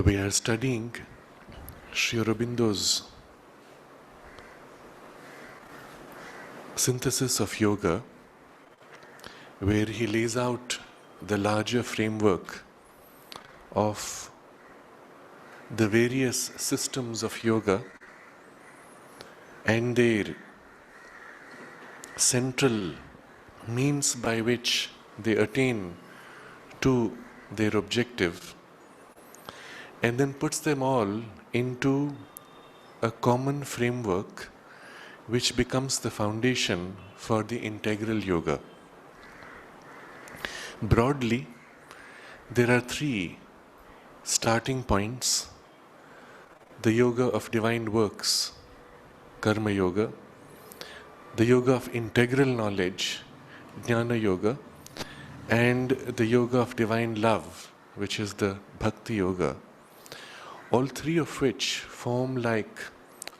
We are studying Sri Aurobindo's synthesis of yoga, where he lays out the larger framework of the various systems of yoga and their central means by which they attain to their objective, and then puts them all into a common framework which becomes the foundation for the integral yoga. Broadly, there are three starting points: the yoga of divine works, karma yoga; the yoga of integral knowledge, jnana yoga; and the yoga of divine love, which is the bhakti yoga. All three of which form like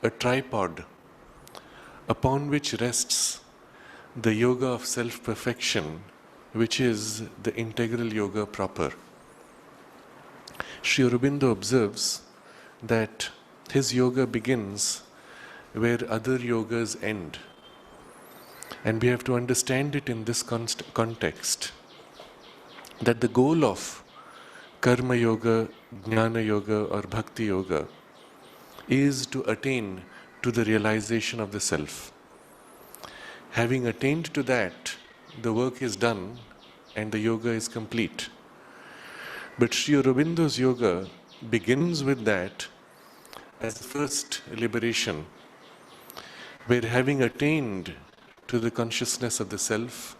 a tripod upon which rests the yoga of self-perfection, which is the integral yoga proper. Sri Aurobindo observes that his yoga begins where other yogas end. And we have to understand it in this context, that the goal of karma yoga, jnana yoga or bhakti yoga is to attain to the realization of the self. Having attained to that, the work is done and the yoga is complete. But Sri Aurobindo's yoga begins with that as the first liberation, where having attained to the consciousness of the self,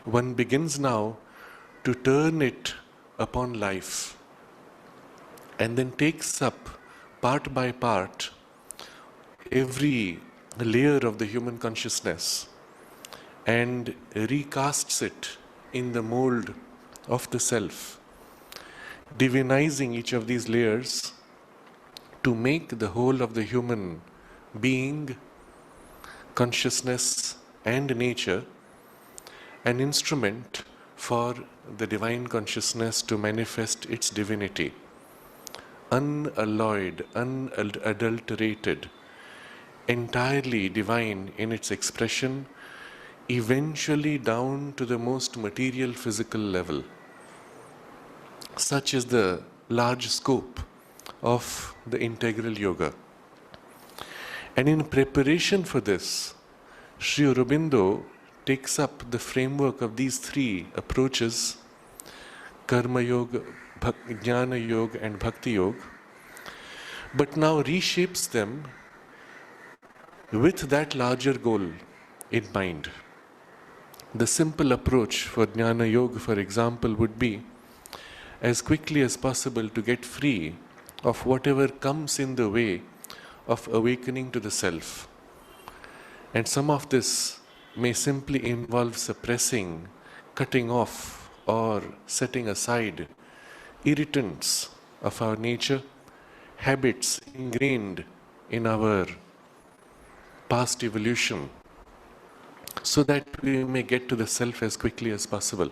one begins now to turn it upon life, and then takes up part by part every layer of the human consciousness and recasts it in the mold of the self, divinizing each of these layers to make the whole of the human being, consciousness and nature an instrument for the divine consciousness to manifest its divinity, unalloyed, unadulterated, entirely divine in its expression, eventually down to the most material physical level. Such is the large scope of the integral yoga. And in preparation for this, Sri Aurobindo takes up the framework of these three approaches, karma yoga, jnana yoga and bhakti yoga, but now reshapes them with that larger goal in mind. The simple approach for jnana yoga, for example, would be as quickly as possible to get free of whatever comes in the way of awakening to the self. And some of this may simply involve suppressing, cutting off, or setting aside irritants of our nature, habits ingrained in our past evolution, so that we may get to the self as quickly as possible.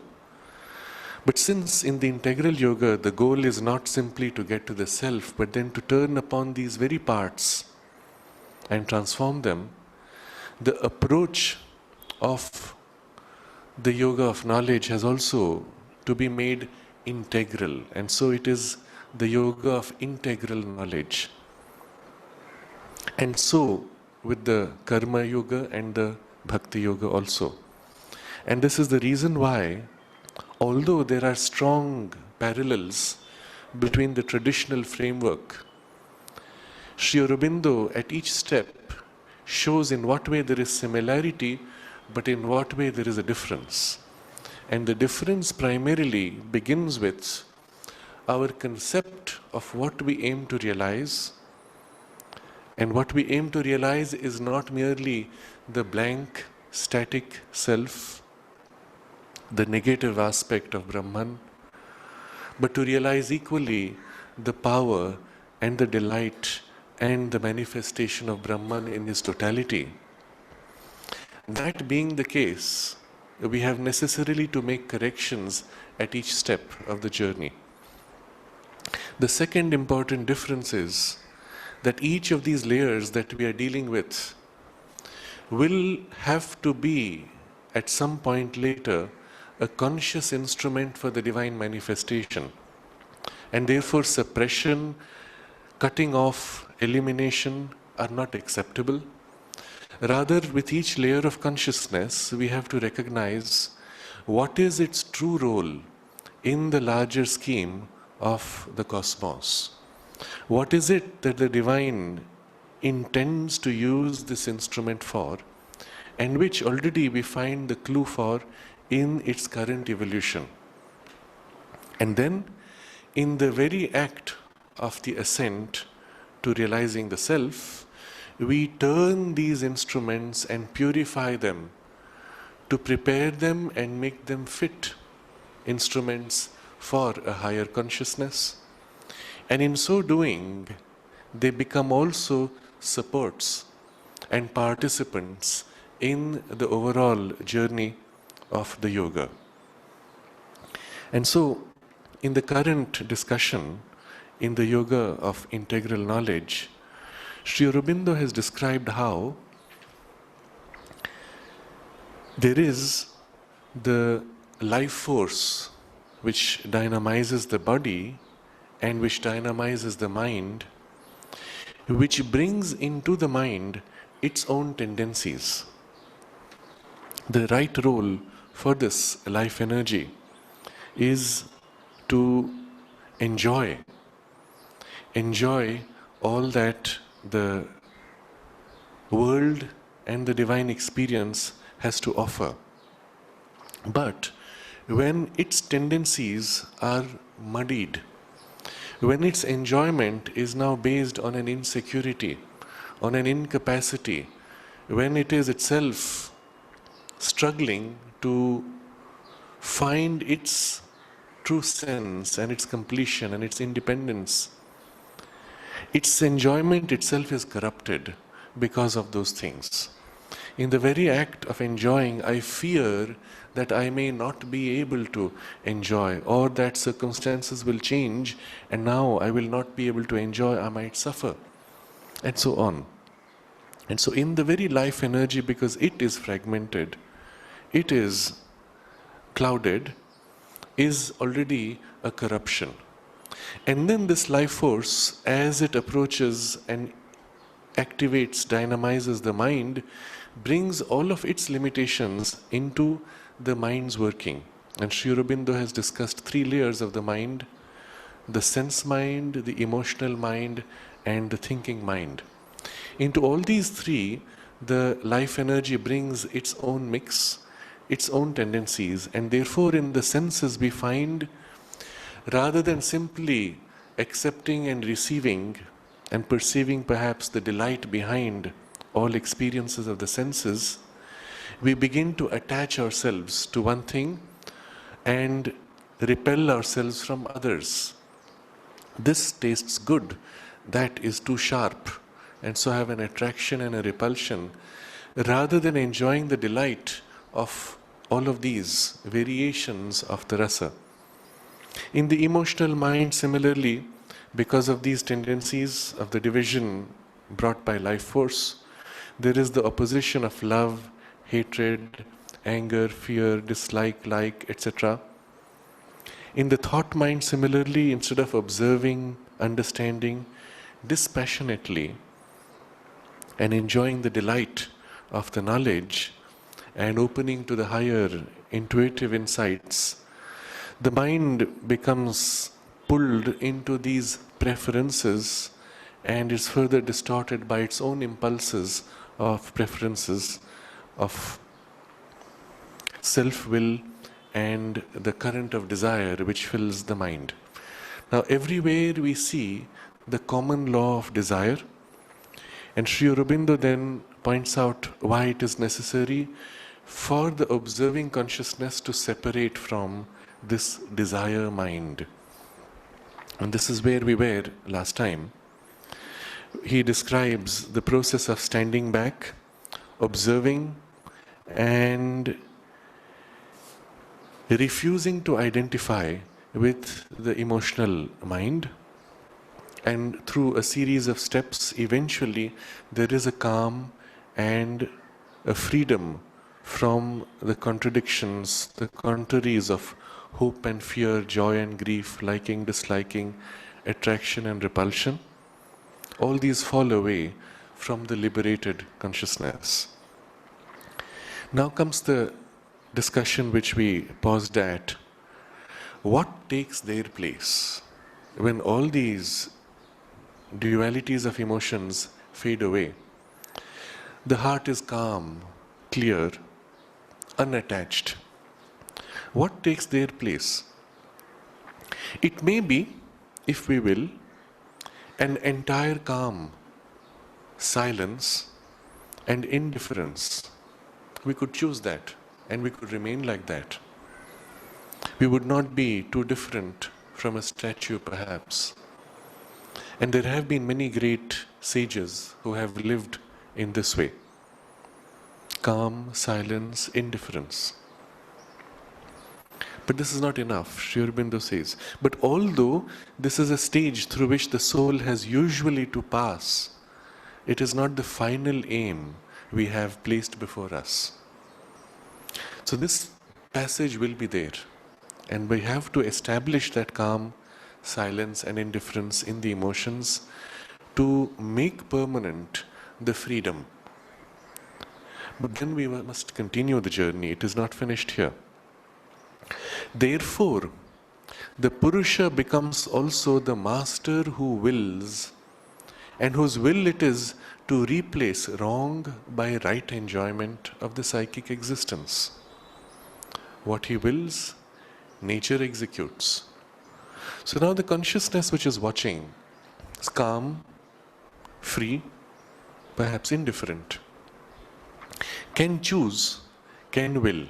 But since in the integral yoga, the goal is not simply to get to the self, but then to turn upon these very parts and transform them, the approach of the yoga of knowledge has also to be made integral. And so it is the yoga of integral knowledge. And so with the karma yoga and the bhakti yoga also. And this is the reason why, although there are strong parallels between the traditional framework, Sri Aurobindo at each step shows in what way there is similarity, but in what way there is a difference. And the difference primarily begins with our concept of what we aim to realize. And what we aim to realize is not merely the blank, static self, the negative aspect of Brahman, but to realize equally the power and the delight and the manifestation of Brahman in his totality. That being the case, we have necessarily to make corrections at each step of the journey. The second important difference is that each of these layers that we are dealing with will have to be, at some point later, a conscious instrument for the divine manifestation. And therefore suppression, cutting off, elimination are not acceptable. Rather, with each layer of consciousness, we have to recognize what is its true role in the larger scheme of the cosmos. What is it that the divine intends to use this instrument for, and which already we find the clue for in its current evolution. And then, in the very act of the ascent to realizing the self, we turn these instruments and purify them to prepare them and make them fit instruments for a higher consciousness. And in so doing, they become also supports and participants in the overall journey of the yoga. And so, in the current discussion, in the yoga of integral knowledge, Sri Aurobindo has described how there is the life force which dynamizes the body and which dynamizes the mind, which brings into the mind its own tendencies. The right role for this life energy is to enjoy all that the world and the divine experience has to offer. But when its tendencies are muddied, when its enjoyment is now based on an insecurity, on an incapacity, when it is itself struggling to find its true sense and its completion and its independence, its enjoyment itself is corrupted because of those things. In the very act of enjoying, I fear that I may not be able to enjoy, or that circumstances will change and now I will not be able to enjoy, I might suffer, and so on. And so in the very life energy, because it is fragmented, it is clouded, is already a corruption. And then this life force, as it approaches and activates, dynamizes the mind, brings all of its limitations into the mind's working. And Sri Aurobindo has discussed 3 layers of the mind: the sense mind, the emotional mind, and the thinking mind. Into all these 3, the life energy brings its own mix, its own tendencies, and therefore in the senses we find, rather than simply accepting and receiving and perceiving perhaps the delight behind all experiences of the senses, we begin to attach ourselves to one thing and repel ourselves from others. This tastes good, that is too sharp, and so have an attraction and a repulsion, rather than enjoying the delight of all of these variations of the rasa. In the emotional mind, similarly, because of these tendencies of the division brought by life force, there is the opposition of love, hatred, anger, fear, dislike, like, etc. In the thought mind, similarly, instead of observing, understanding dispassionately and enjoying the delight of the knowledge and opening to the higher intuitive insights, the mind becomes pulled into these preferences and is further distorted by its own impulses of preferences, of self-will and the current of desire which fills the mind. Now, everywhere we see the common law of desire, and Sri Aurobindo then points out why it is necessary for the observing consciousness to separate from this desire mind. And this is where we were last time. He describes the process of standing back, observing, and refusing to identify with the emotional mind. And through a series of steps, eventually there is a calm and a freedom from the contradictions, the contraries of hope and fear, joy and grief, liking, disliking, attraction and repulsion. All these fall away from the liberated consciousness. Now comes the discussion which we paused at. What takes their place when all these dualities of emotions fade away? The heart is calm, clear, unattached. What takes their place? It may be, if we will, an entire calm, silence, and indifference. We could choose that, and we could remain like that. We would not be too different from a statue, perhaps. And there have been many great sages who have lived in this way. Calm, silence, indifference. But this is not enough, Sri Aurobindo says. But although this is a stage through which the soul has usually to pass, it is not the final aim we have placed before us. So this passage will be there. And we have to establish that calm, silence and indifference in the emotions to make permanent the freedom. But then we must continue the journey. It is not finished here. Therefore, the Purusha becomes also the master who wills, and whose will it is to replace wrong by right enjoyment of the psychic existence. What he wills, nature executes. So now the consciousness which is watching is calm, free, perhaps indifferent, can choose, can will,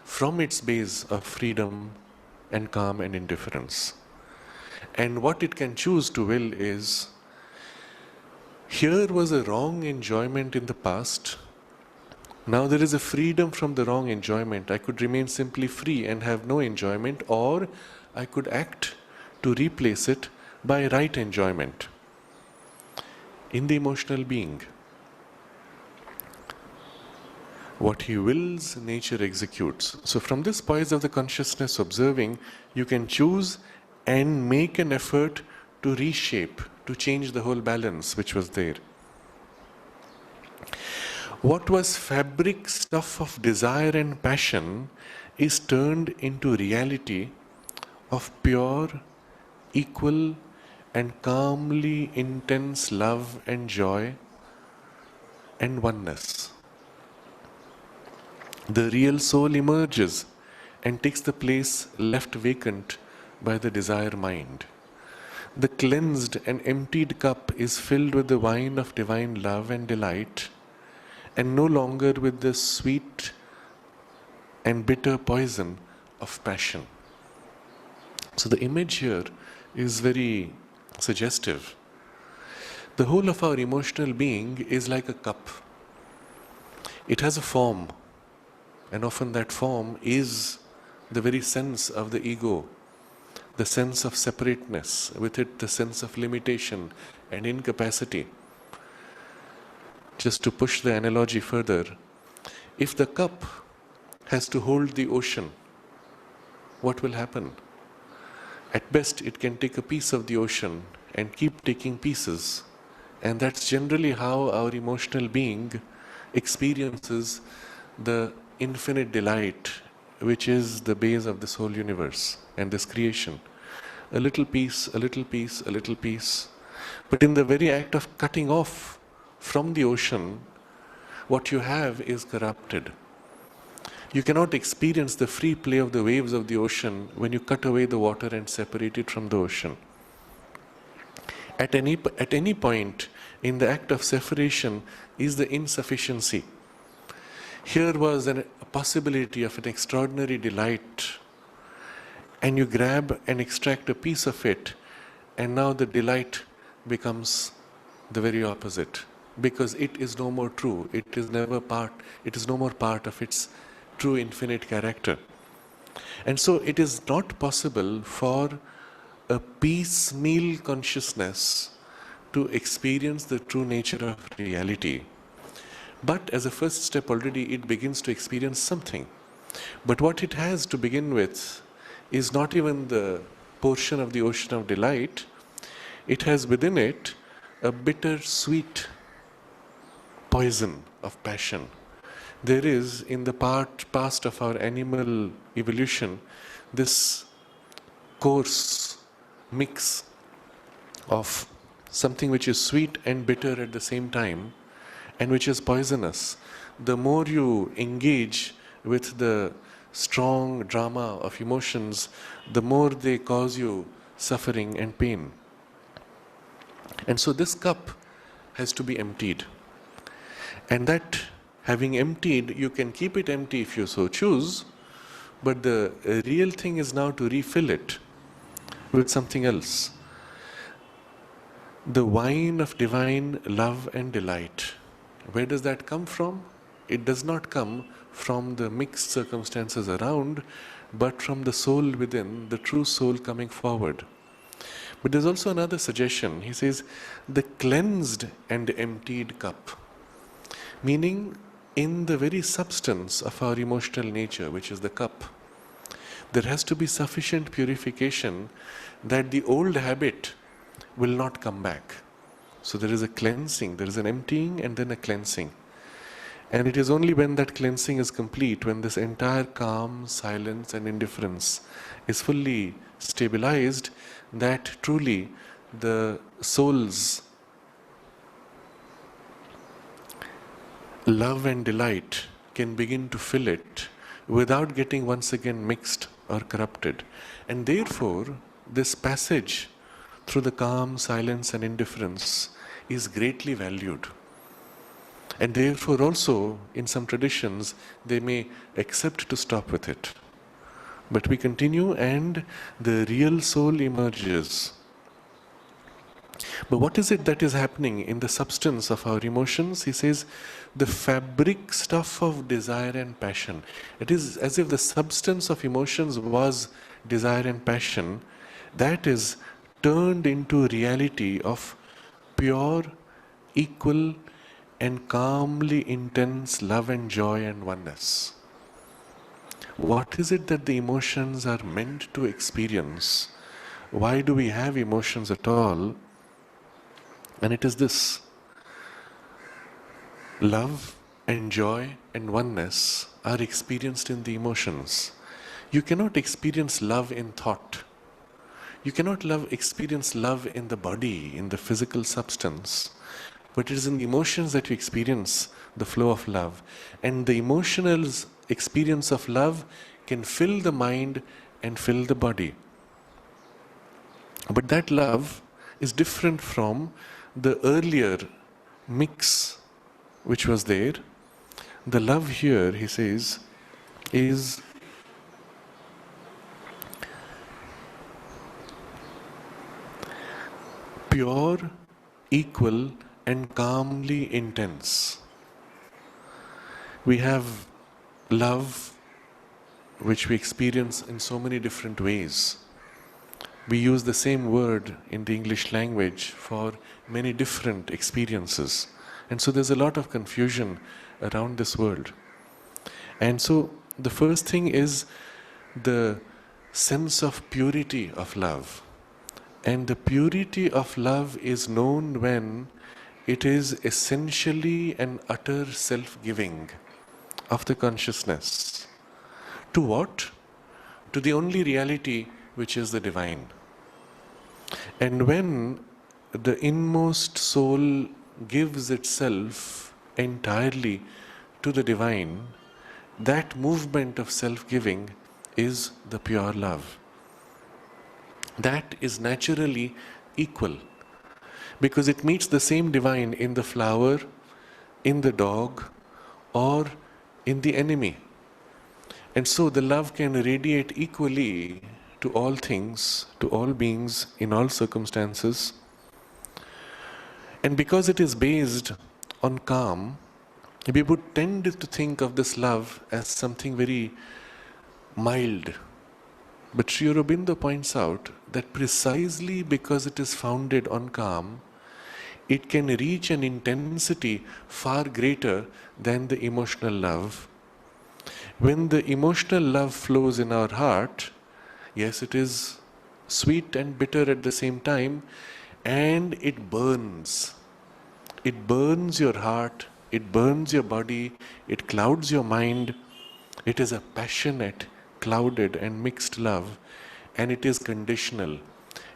from its base of freedom and calm and indifference. And what it can choose to will is, here was a wrong enjoyment in the past. Now there is a freedom from the wrong enjoyment. I could remain simply free and have no enjoyment, or I could act to replace it by right enjoyment in the emotional being. What he wills, nature executes. So from this poise of the consciousness observing, you can choose and make an effort to reshape, to change the whole balance which was there. What was fabric stuff of desire and passion is turned into reality of pure, equal and calmly intense love and joy and oneness. The real soul emerges and takes the place left vacant by the desire mind. The cleansed and emptied cup is filled with the wine of divine love and delight, and no longer with the sweet and bitter poison of passion. So the image here is very suggestive. The whole of our emotional being is like a cup. It has a form, and often that form is the very sense of the ego, the sense of separateness, with it the sense of limitation and incapacity. Just to push the analogy further, if the cup has to hold the ocean, what will happen? At best, it can take a piece of the ocean and keep taking pieces. And that's generally how our emotional being experiences the infinite delight, which is the base of this whole universe and this creation. A little piece, a little piece, a little piece. But in the very act of cutting off from the ocean, what you have is corrupted. You cannot experience the free play of the waves of the ocean when you cut away the water and separate it from the ocean. At any point in the act of separation is the insufficiency. Here was a possibility of an extraordinary delight, and you grab and extract a piece of it, and now the delight becomes the very opposite, because it is no more true. It is no more part of its true infinite character. And so it is not possible for a piecemeal consciousness to experience the true nature of reality. But as a first step already it begins to experience something. But what it has to begin with is not even the portion of the ocean of delight. It has within it a bitter-sweet poison of passion. There is, in the past of our animal evolution, this coarse mix of something which is sweet and bitter at the same time, and which is poisonous. The more you engage with the strong drama of emotions, the more they cause you suffering and pain. And so this cup has to be emptied. And that having emptied, you can keep it empty if you so choose, but the real thing is now to refill it with something else. The wine of divine love and delight. Where does that come from? It does not come from the mixed circumstances around, but from the soul within, the true soul coming forward. But there's also another suggestion. He says, the cleansed and emptied cup. Meaning, in the very substance of our emotional nature, which is the cup, there has to be sufficient purification that the old habit will not come back. So there is a cleansing, there is an emptying and then a cleansing. And it is only when that cleansing is complete, when this entire calm, silence and indifference is fully stabilized, that truly the soul's love and delight can begin to fill it without getting once again mixed or corrupted. And therefore, this passage through the calm, silence and indifference is greatly valued. And therefore also, in some traditions, they may accept to stop with it. But we continue and the real soul emerges. But what is it that is happening in the substance of our emotions? He says, the fabric stuff of desire and passion. It is as if the substance of emotions was desire and passion. That is turned into reality of pure, equal and calmly intense love and joy and oneness. What is it that the emotions are meant to experience? Why do we have emotions at all? And it is this: love and joy and oneness are experienced in the emotions. You cannot experience love in thought. You cannot experience love in the body, in the physical substance. But it is in the emotions that you experience the flow of love. And the emotional experience of love can fill the mind and fill the body. But that love is different from the earlier mix which was there. The love here, he says, is pure, equal and calmly intense, We have love, which we experience in so many different ways. We use the same word in the English language for many different experiences. And so there's a lot of confusion around this world. And so the first thing is the sense of purity of love. And the purity of love is known when it is essentially an utter self-giving of the consciousness. To what? To the only reality which is the divine. And when the inmost soul gives itself entirely to the divine, that movement of self-giving is the pure love. That is naturally equal, because it meets the same divine in the flower, in the dog, or in the enemy. And so the love can radiate equally to all things, to all beings, in all circumstances. And because it is based on calm, we would tend to think of this love as something very mild. But Sri Aurobindo points out that precisely because it is founded on calm, it can reach an intensity far greater than the emotional love. When the emotional love flows in our heart, yes, it is sweet and bitter at the same time, and it burns. It burns your heart, it burns your body, it clouds your mind. It is a passionate, clouded and mixed love, and it is conditional.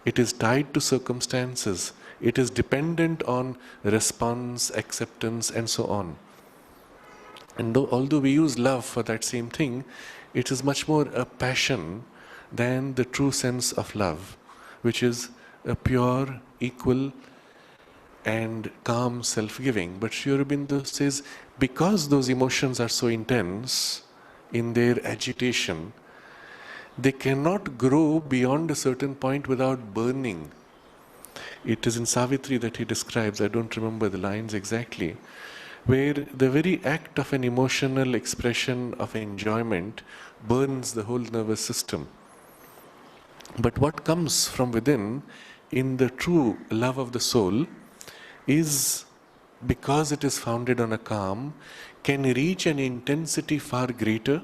It is tied to circumstances. It is dependent on response, acceptance, and so on. And although we use love for that same thing, it is much more a passion than the true sense of love, which is a pure, equal, and calm self-giving. But Sri Aurobindo says, because those emotions are so intense in their agitation, they cannot grow beyond a certain point without burning. It is in Savitri that he describes, I don't remember the lines exactly, where the very act of an emotional expression of enjoyment burns the whole nervous system. But what comes from within in the true love of the soul is, because it is founded on a calm, can reach an intensity far greater,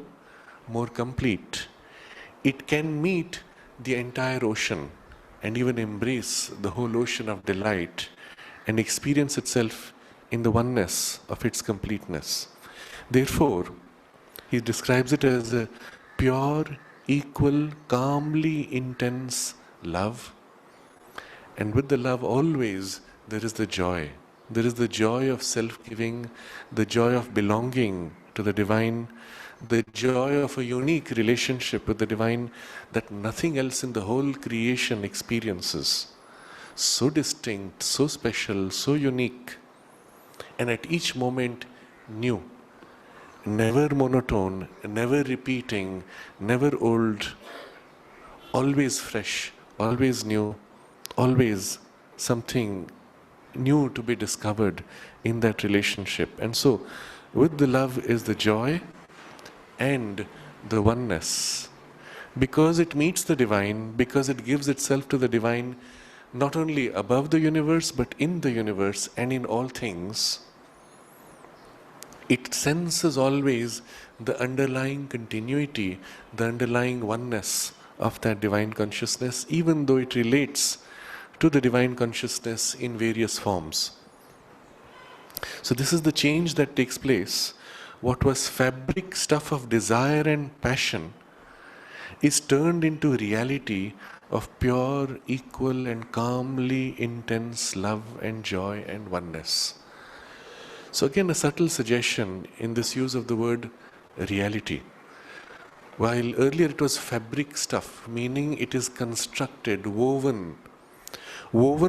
more complete. It can meet the entire ocean and even embrace the whole ocean of delight and experience itself in the oneness of its completeness. Therefore, he describes it as a pure, equal, calmly intense love. And with the love always there is the joy. There is the joy of self-giving, the joy of belonging to the divine, the joy of a unique relationship with the divine that nothing else in the whole creation experiences. So distinct, so special, so unique, and at each moment new. Never monotone, never repeating, never old, always fresh, always new, always something new to be discovered in that relationship. And so, with the love is the joy and the oneness. Because it meets the divine, because it gives itself to the divine, not only above the universe, but in the universe and in all things, it senses always the underlying continuity, the underlying oneness of that divine consciousness, even though it relates to the divine consciousness in various forms. So this is the change that takes place. What was fabric stuff of desire and passion is turned into reality of pure, equal and calmly intense love and joy and oneness. So again, a subtle suggestion in this use of the word reality. While earlier it was fabric stuff, meaning it is constructed, woven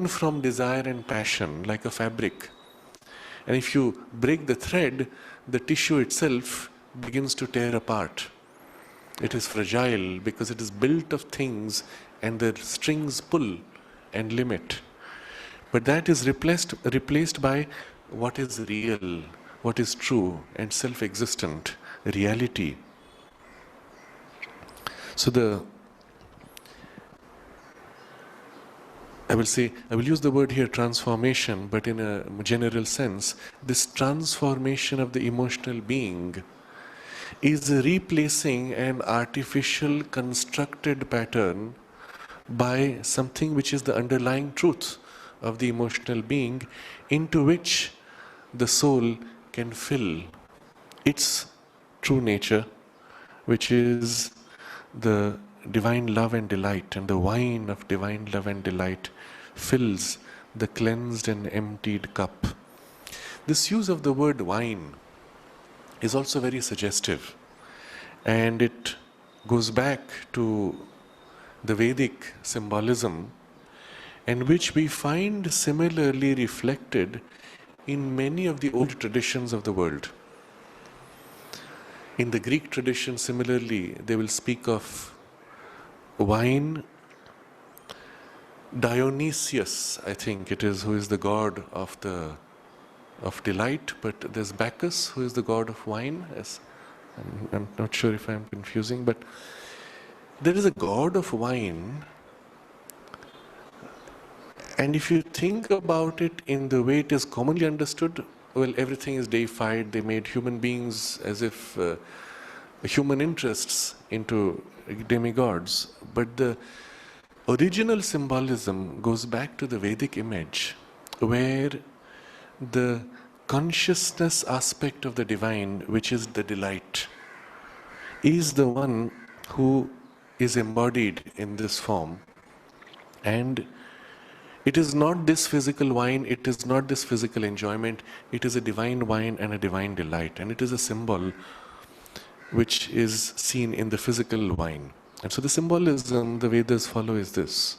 from desire and passion like a fabric. And if you break the thread, the tissue itself begins to tear apart. It is fragile because it is built of things and the strings pull and limit. But that is replaced by what is real, what is true and self-existent reality. So I will use the word here transformation, but in a general sense, this transformation of the emotional being is replacing an artificial constructed pattern by something which is the underlying truth of the emotional being, into which the soul can fill its true nature, which is the divine love and delight, and the wine of divine love and delight fills the cleansed and emptied cup. This use of the word wine is also very suggestive, and it goes back to the Vedic symbolism, and which we find similarly reflected in many of the old traditions of the world. In the Greek tradition, similarly, they will speak of wine. Dionysius, I think it is, who is the god of delight, but there's Bacchus, who is the god of wine. I'm not sure if I'm confusing, but there is a god of wine, and if you think about it in the way it is commonly understood, well, everything is deified. They made human beings as if human interests into demigods. But the original symbolism goes back to the Vedic image, where the consciousness aspect of the divine, which is the delight, is the one who is embodied in this form. And it is not this physical wine, it is not this physical enjoyment, it is a divine wine and a divine delight. And it is a symbol which is seen in the physical wine. And so the symbolism the Vedas follow is this,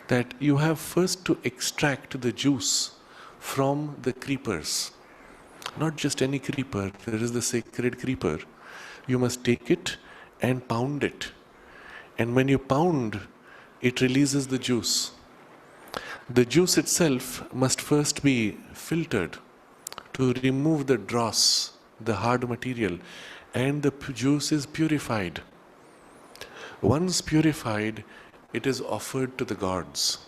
that you have first to extract the juice from the creepers. Not just any creeper, there is the sacred creeper. You must take it and pound it. And when you pound, it releases the juice. The juice itself must first be filtered to remove the dross, the hard material, and the juice is purified. Once purified, it is offered to the gods.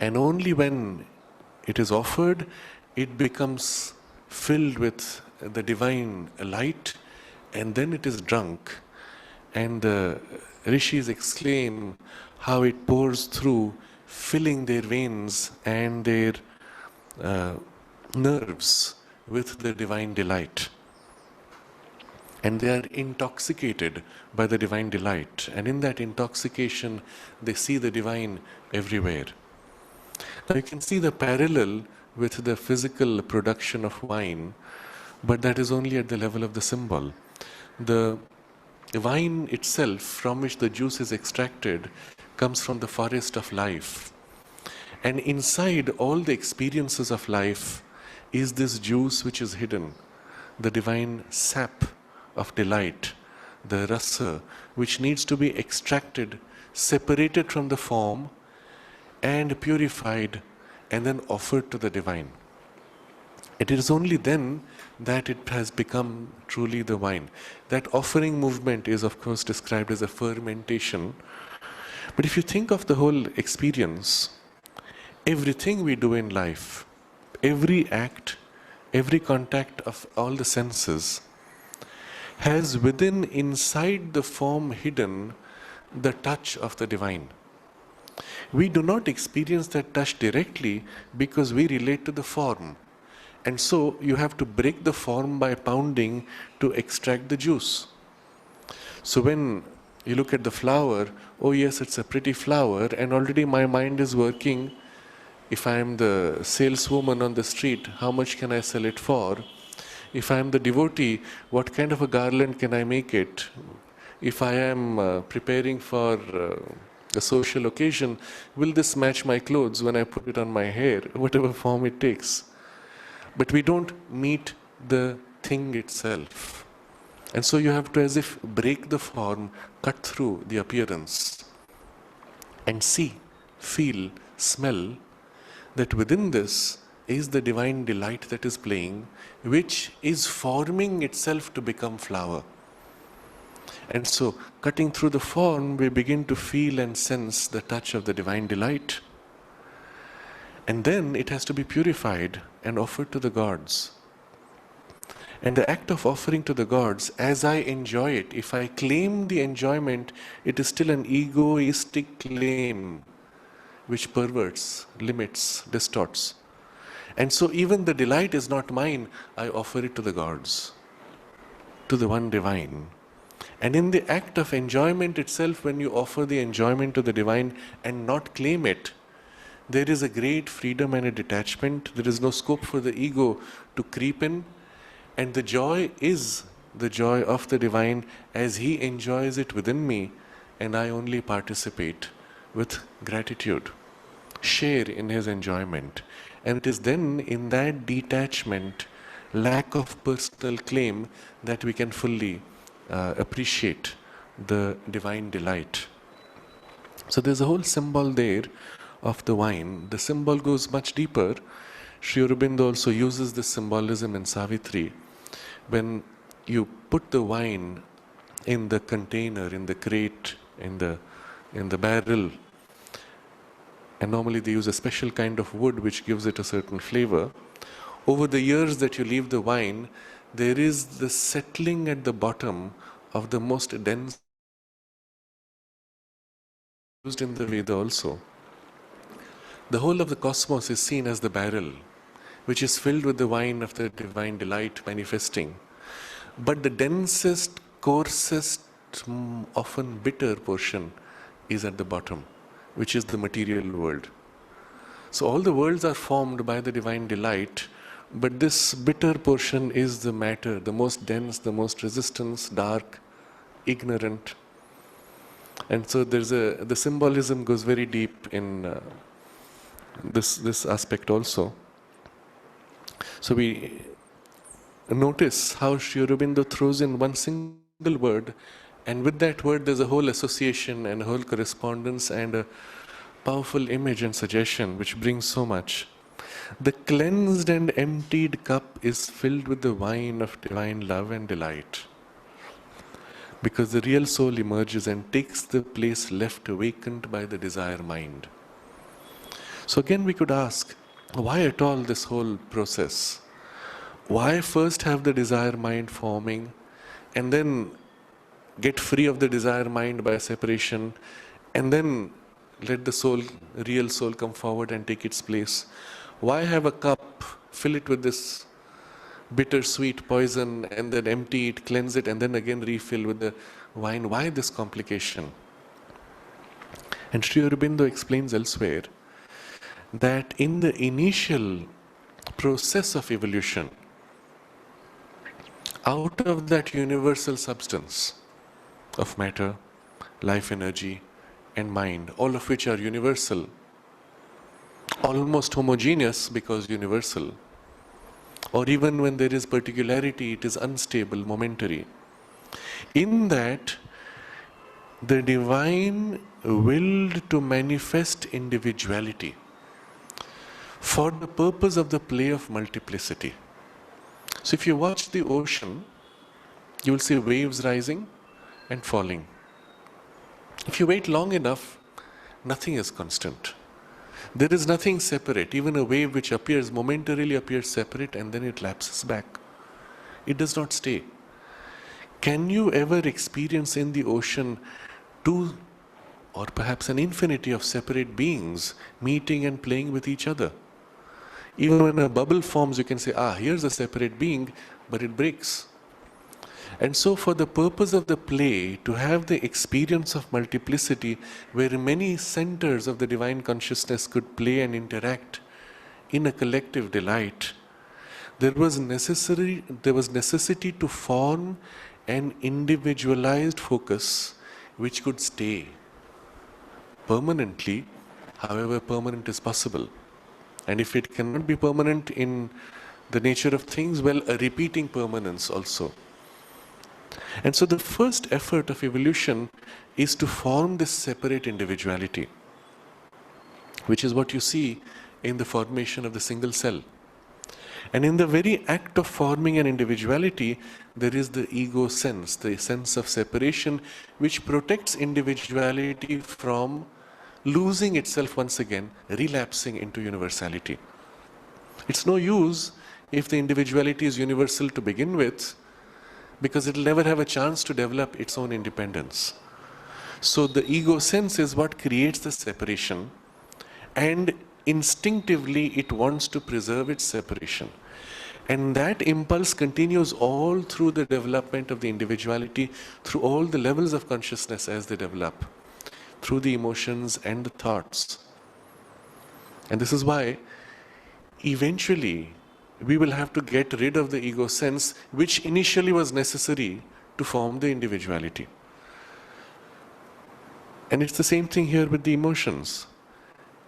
And only when it is offered, it becomes filled with the divine light, and then it is drunk. And the rishis exclaim how it pours through, filling their veins and their nerves with the divine delight. And they are intoxicated by the divine delight. And in that intoxication, they see the divine everywhere. Now you can see the parallel with the physical production of wine, but that is only at the level of the symbol. The wine itself, from which the juice is extracted, comes from the forest of life. And inside all the experiences of life is this juice which is hidden, the divine sap of delight, the rasa, which needs to be extracted, separated from the form, and purified, and then offered to the divine. It is only then that it has become truly the wine. That offering movement is, of course, described as a fermentation. But if you think of the whole experience, everything we do in life, every act, every contact of all the senses, has within, inside the form hidden, the touch of the divine. We do not experience that touch directly because we relate to the form. And so you have to break the form by pounding to extract the juice. So when you look at the flower, oh yes, it's a pretty flower, and already my mind is working. If I am the saleswoman on the street, how much can I sell it for? If I am the devotee, what kind of a garland can I make it? If I am preparing for a social occasion, will this match my clothes when I put it on my hair, whatever form it takes? But we don't meet the thing itself. And so you have to, as if, break the form, cut through the appearance, and see, feel, smell that within this is the divine delight that is playing, which is forming itself to become flower. And so, cutting through the form, we begin to feel and sense the touch of the divine delight. And then it has to be purified and offered to the gods. And the act of offering to the gods, as I enjoy it, if I claim the enjoyment, it is still an egoistic claim which perverts, limits, distorts. And so even the delight is not mine, I offer it to the gods, to the one divine. And in the act of enjoyment itself, when you offer the enjoyment to the divine and not claim it, there is a great freedom and a detachment. There is no scope for the ego to creep in. And the joy is the joy of the divine as he enjoys it within me, and I only participate with gratitude, share in his enjoyment. And it is then in that detachment, lack of personal claim, that we can fully appreciate the divine delight. So there's a whole symbol there of the wine. The symbol goes much deeper. Sri Aurobindo also uses this symbolism in Savitri. When you put the wine in the container, in the crate, in the barrel, and normally they use a special kind of wood which gives it a certain flavor. Over the years that you leave the wine, there is the settling at the bottom of the most dense, used in the Veda also. The whole of the cosmos is seen as the barrel, which is filled with the wine of the divine delight manifesting. But the densest, coarsest, often bitter portion is at the bottom, which is the material world. So all the worlds are formed by the divine delight, but this bitter portion is the matter, the most dense, the most resistance, dark, ignorant. And so the symbolism goes very deep in this aspect also. So we notice how Sri Aurobindo throws in one single word, and with that word there's a whole association and a whole correspondence and a powerful image and suggestion which brings so much. The cleansed and emptied cup is filled with the wine of divine love and delight, because the real soul emerges and takes the place left vacant by the desire mind. So again we could ask, why at all this whole process? Why first have the desire mind forming and then get free of the desire mind by separation, and then let the soul, real soul, come forward and take its place? Why have a cup, fill it with this bittersweet poison, and then empty it, cleanse it, and then again refill with the wine? Why this complication? And Sri Aurobindo explains elsewhere that in the initial process of evolution, out of that universal substance of matter, life energy, and mind, all of which are universal, almost homogeneous because universal, or even when there is particularity, it is unstable, momentary. In that, the divine willed to manifest individuality for the purpose of the play of multiplicity. So if you watch the ocean, you will see waves rising and falling. If you wait long enough, nothing is constant. There is nothing separate. Even a wave which momentarily appears separate and then it lapses back. It does not stay. Can you ever experience in the ocean two or perhaps an infinity of separate beings meeting and playing with each other? Even when a bubble forms, you can say, here's a separate being, but it breaks. And so for the purpose of the play, to have the experience of multiplicity, where many centers of the divine consciousness could play and interact in a collective delight, there was necessity to form an individualized focus which could stay permanently, however permanent is possible. And if it cannot be permanent in the nature of things, well, a repeating permanence also. And so the first effort of evolution is to form this separate individuality, which is what you see in the formation of the single cell. And in the very act of forming an individuality, there is the ego sense, the sense of separation, which protects individuality from losing itself once again, relapsing into universality. It's no use if the individuality is universal to begin with, because it'll never have a chance to develop its own independence. So the ego sense is what creates the separation, and instinctively it wants to preserve its separation. And that impulse continues all through the development of the individuality, through all the levels of consciousness as they develop, through the emotions and the thoughts. And this is why eventually we will have to get rid of the ego sense, which initially was necessary to form the individuality. And it's the same thing here with the emotions.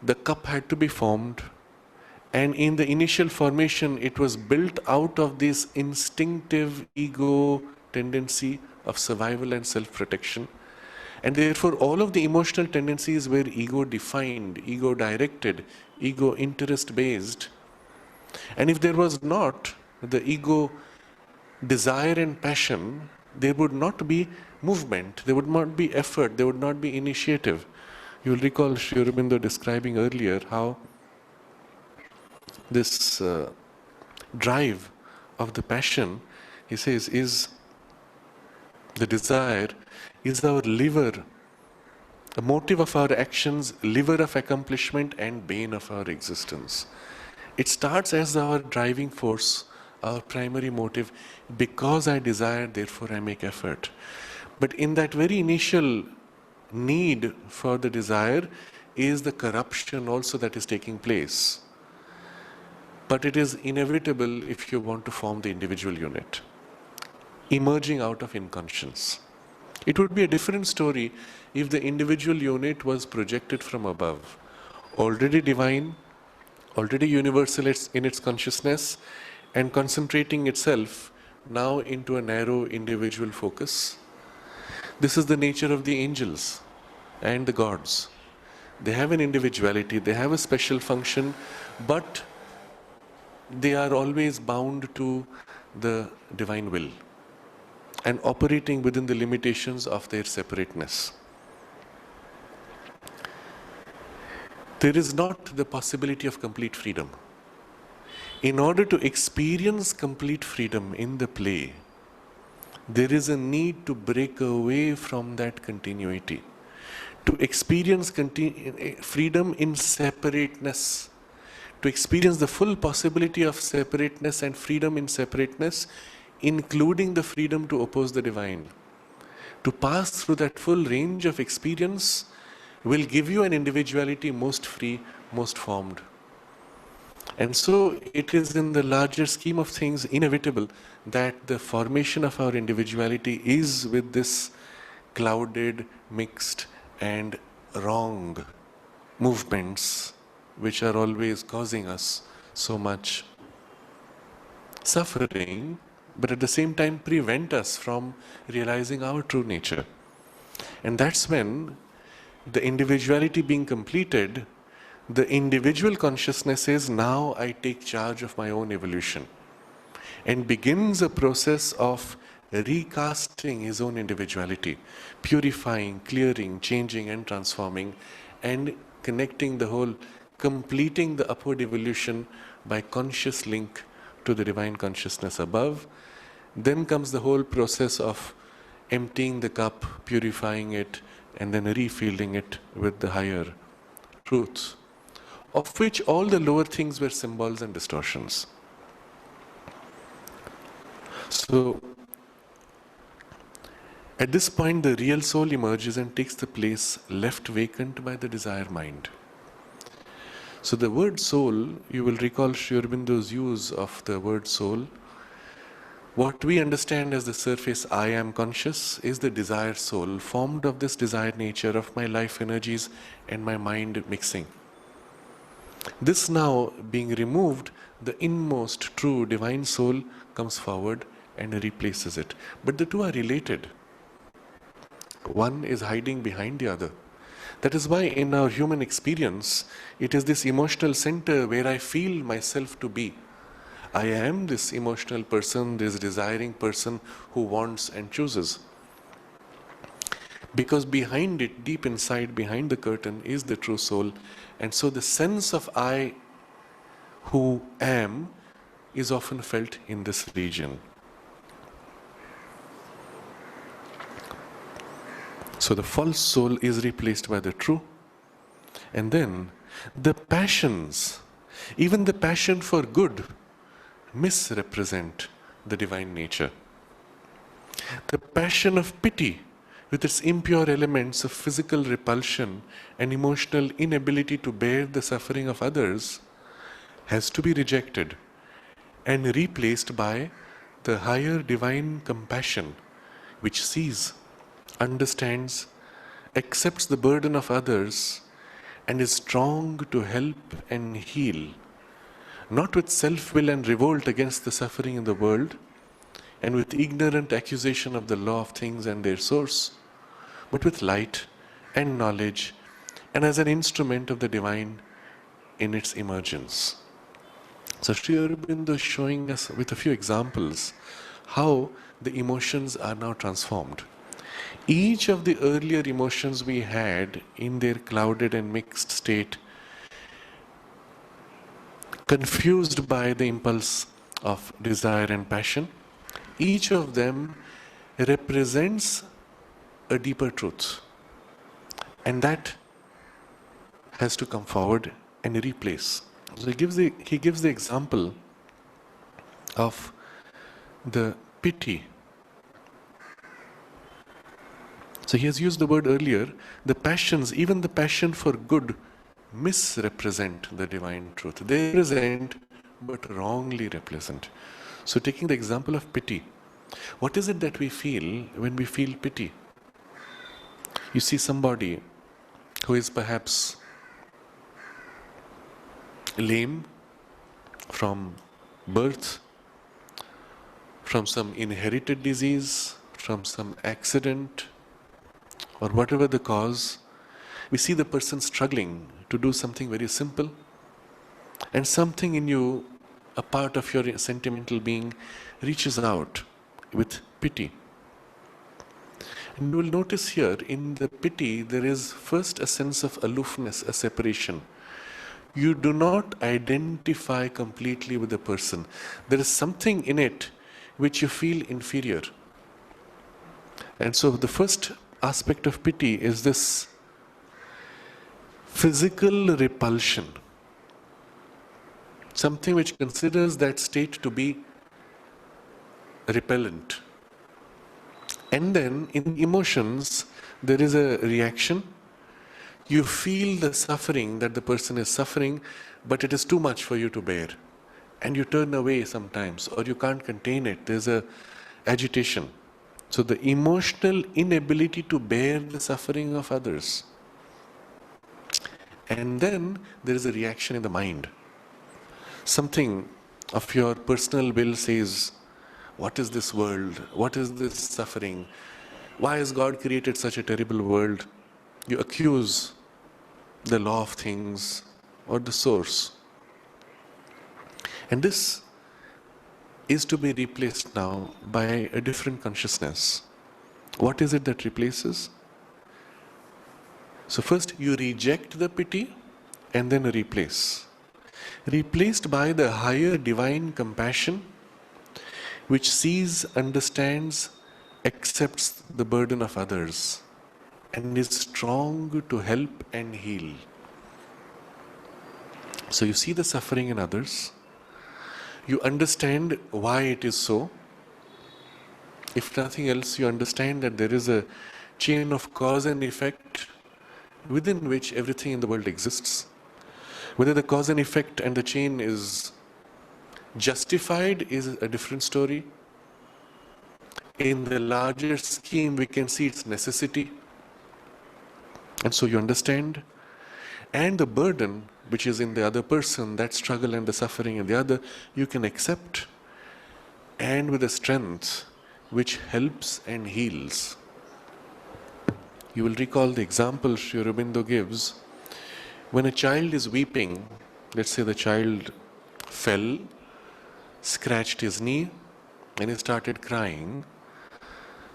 The cup had to be formed, and in the initial formation it was built out of this instinctive ego tendency of survival and self-protection. And therefore all of the emotional tendencies were ego defined, ego directed, ego interest based. And if there was not the ego desire and passion, there would not be movement, there would not be effort, there would not be initiative. You will recall Sri Aurobindo describing earlier how this drive of the passion, he says, is the desire, is our liver, a motive of our actions, liver of accomplishment and bane of our existence. It starts as our driving force, our primary motive. Because I desire, therefore I make effort. But in that very initial need for the desire is the corruption also that is taking place. But it is inevitable if you want to form the individual unit, emerging out of inconscience. It would be a different story if the individual unit was projected from above, already divine, already universal in its consciousness, and concentrating itself now into a narrow individual focus. This is the nature of the angels and the gods. They have an individuality, they have a special function, but they are always bound to the divine will and operating within the limitations of their separateness. There is not the possibility of complete freedom. In order to experience complete freedom in the play, there is a need to break away from that continuity, to experience freedom in separateness, to experience the full possibility of separateness and freedom in separateness, including the freedom to oppose the divine. To pass through that full range of experience will give you an individuality most free, most formed. And so it is in the larger scheme of things inevitable that the formation of our individuality is with this clouded, mixed and wrong movements which are always causing us so much suffering, but at the same time prevent us from realizing our true nature. And that's when the individuality being completed, the individual consciousness says, now I take charge of my own evolution, and begins a process of recasting his own individuality, purifying, clearing, changing and transforming, and connecting the whole, completing the upward evolution by conscious link to the divine consciousness above. Then comes the whole process of emptying the cup, purifying it, and then refilling it with the higher truths, of which all the lower things were symbols and distortions. So, at this point, the real soul emerges and takes the place left vacant by the desire mind. So the word soul, you will recall Sri Aurobindo's use of the word soul. What we understand as the surface I am conscious is the desire soul, formed of this desire nature of my life energies and my mind mixing. This now being removed, the inmost true divine soul comes forward and replaces it. But the two are related. One is hiding behind the other. That is why in our human experience, it is this emotional center where I feel myself to be. I am this emotional person, this desiring person who wants and chooses. Because behind it, deep inside, behind the curtain, is the true soul. And so the sense of I who am is often felt in this region. So the false soul is replaced by the true. And then the passions, even the passion for good, misrepresent the divine nature. The passion of pity, with its impure elements of physical repulsion and emotional inability to bear the suffering of others, has to be rejected and replaced by the higher divine compassion, which sees, understands, accepts the burden of others, and is strong to help and heal, not with self-will and revolt against the suffering in the world, and with ignorant accusation of the law of things and their source, but with light and knowledge, and as an instrument of the divine in its emergence. So Sri Aurobindo is showing us with a few examples how the emotions are now transformed. Each of the earlier emotions we had in their clouded and mixed state, confused by the impulse of desire and passion, each of them represents a deeper truth. And that has to come forward and replace. So he gives the example of the pity. So he has used the word earlier, the passions, even the passion for good, misrepresent the divine truth. They represent but wrongly represent. So taking the example of pity, what is it that we feel when we feel pity? You see somebody who is perhaps lame from birth, from some inherited disease, from some accident, or whatever the cause. We see the person struggling to do something very simple, and something in you, a part of your sentimental being, reaches out with pity. And you will notice here, in the pity, there is first a sense of aloofness, a separation. You do not identify completely with the person. There is something in it which you feel inferior. And so the first aspect of pity is this physical repulsion. Something which considers that state to be repellent. And then in emotions, there is a reaction. You feel the suffering that the person is suffering, but it is too much for you to bear. And you turn away sometimes, or you can't contain it. There's a agitation. So the emotional inability to bear the suffering of others. And then there is a reaction in the mind. Something of your personal will says, what is this world? What is this suffering? Why has God created such a terrible world? You accuse the law of things or the source. And this is to be replaced now by a different consciousness. What is it that replaces? So first you reject the pity and then replace. Replaced by the higher divine compassion, which sees, understands, accepts the burden of others, and is strong to help and heal. So you see the suffering in others, you understand why it is so. If nothing else, you understand that there is a chain of cause and effect within which everything in the world exists. Whether the cause and effect and the chain is justified is a different story. In the larger scheme, we can see its necessity. And so you understand. And the burden which is in the other person, that struggle and the suffering in the other, you can accept. And with a strength which helps and heals. You will recall the example Sri Aurobindo gives. When a child is weeping, let's say the child fell scratched his knee and he started crying.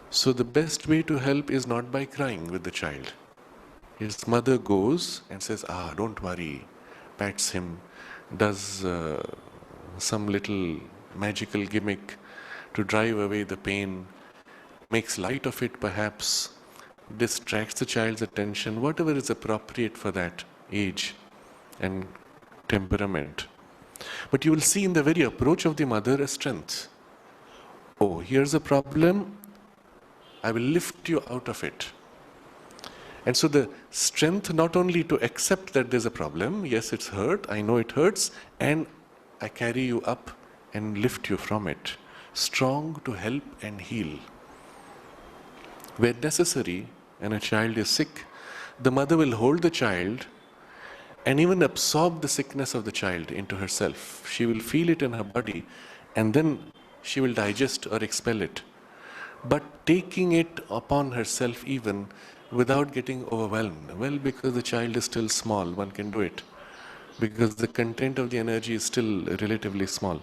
So the best way to help is not by crying with the child. His mother goes and says, don't worry, pats him, does some little magical gimmick to drive away the pain, makes light of it perhaps, distracts the child's attention, whatever is appropriate for that age and temperament. But you will see in the very approach of the mother a strength. Oh, here's a problem, I will lift you out of it. And so the strength not only to accept that there's a problem, yes, it's hurt, I know it hurts, and I carry you up and lift you from it. Strong to help and heal. Where necessary, and a child is sick, the mother will hold the child and even absorb the sickness of the child into herself. She will feel it in her body and then she will digest or expel it. But taking it upon herself even without getting overwhelmed. Well, because the child is still small, one can do it. Because the content of the energy is still relatively small.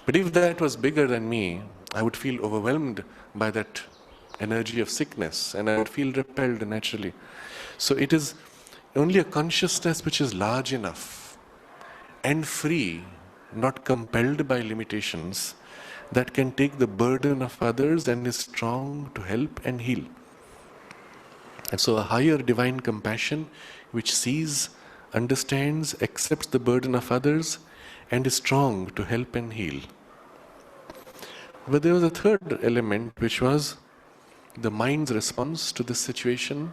But if that was bigger than me, I would feel overwhelmed by that energy of sickness and I would feel repelled naturally. So it is only a consciousness which is large enough and free, not compelled by limitations, that can take the burden of others and is strong to help and heal. And so a higher divine compassion which sees, understands, accepts the burden of others and is strong to help and heal. But there was a third element which was the mind's response to this situation,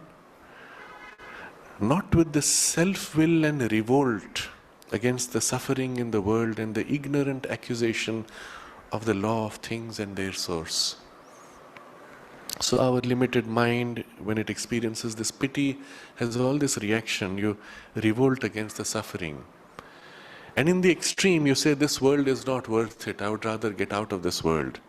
not with the self-will and revolt against the suffering in the world and the ignorant accusation of the law of things and their source. So our limited mind, when it experiences this pity, has all this reaction. You revolt against the suffering. And in the extreme, you say, this world is not worth it. I would rather get out of this world.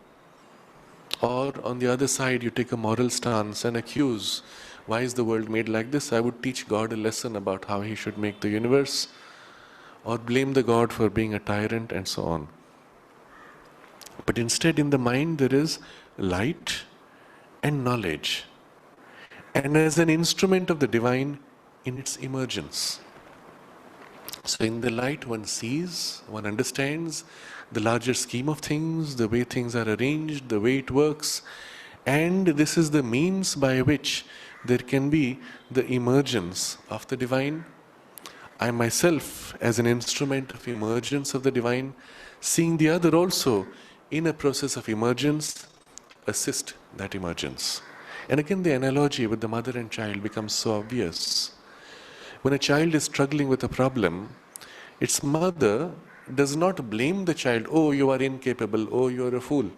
Or on the other side, you take a moral stance and accuse, why is the world made like this? I would teach God a lesson about how he should make the universe. Or blame the God for being a tyrant and so on. But instead, in the mind, there is light and knowledge, and as an instrument of the divine in its emergence. So in the light one sees, one understands the larger scheme of things, the way things are arranged, the way it works, and this is the means by which there can be the emergence of the divine. I myself, as an instrument of emergence of the divine, seeing the other also in a process of emergence, assist that emergence. And again, the analogy with the mother and child becomes so obvious. When a child is struggling with a problem, its mother does not blame the child, oh, you are incapable, oh, you are a fool.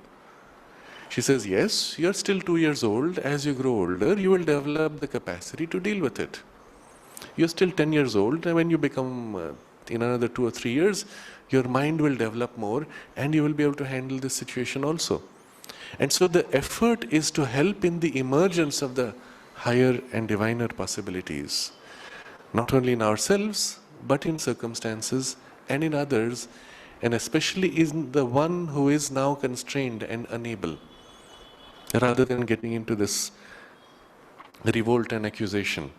She says, yes, you are still 2 years old. As you grow older, you will develop the capacity to deal with it. You are still 10 years old, and when you become, in another 2 or 3 years, your mind will develop more, and you will be able to handle this situation also. And so the effort is to help in the emergence of the higher and diviner possibilities, not only in ourselves, but in circumstances and in others, and especially in the one who is now constrained and unable, rather than getting into this revolt and accusation.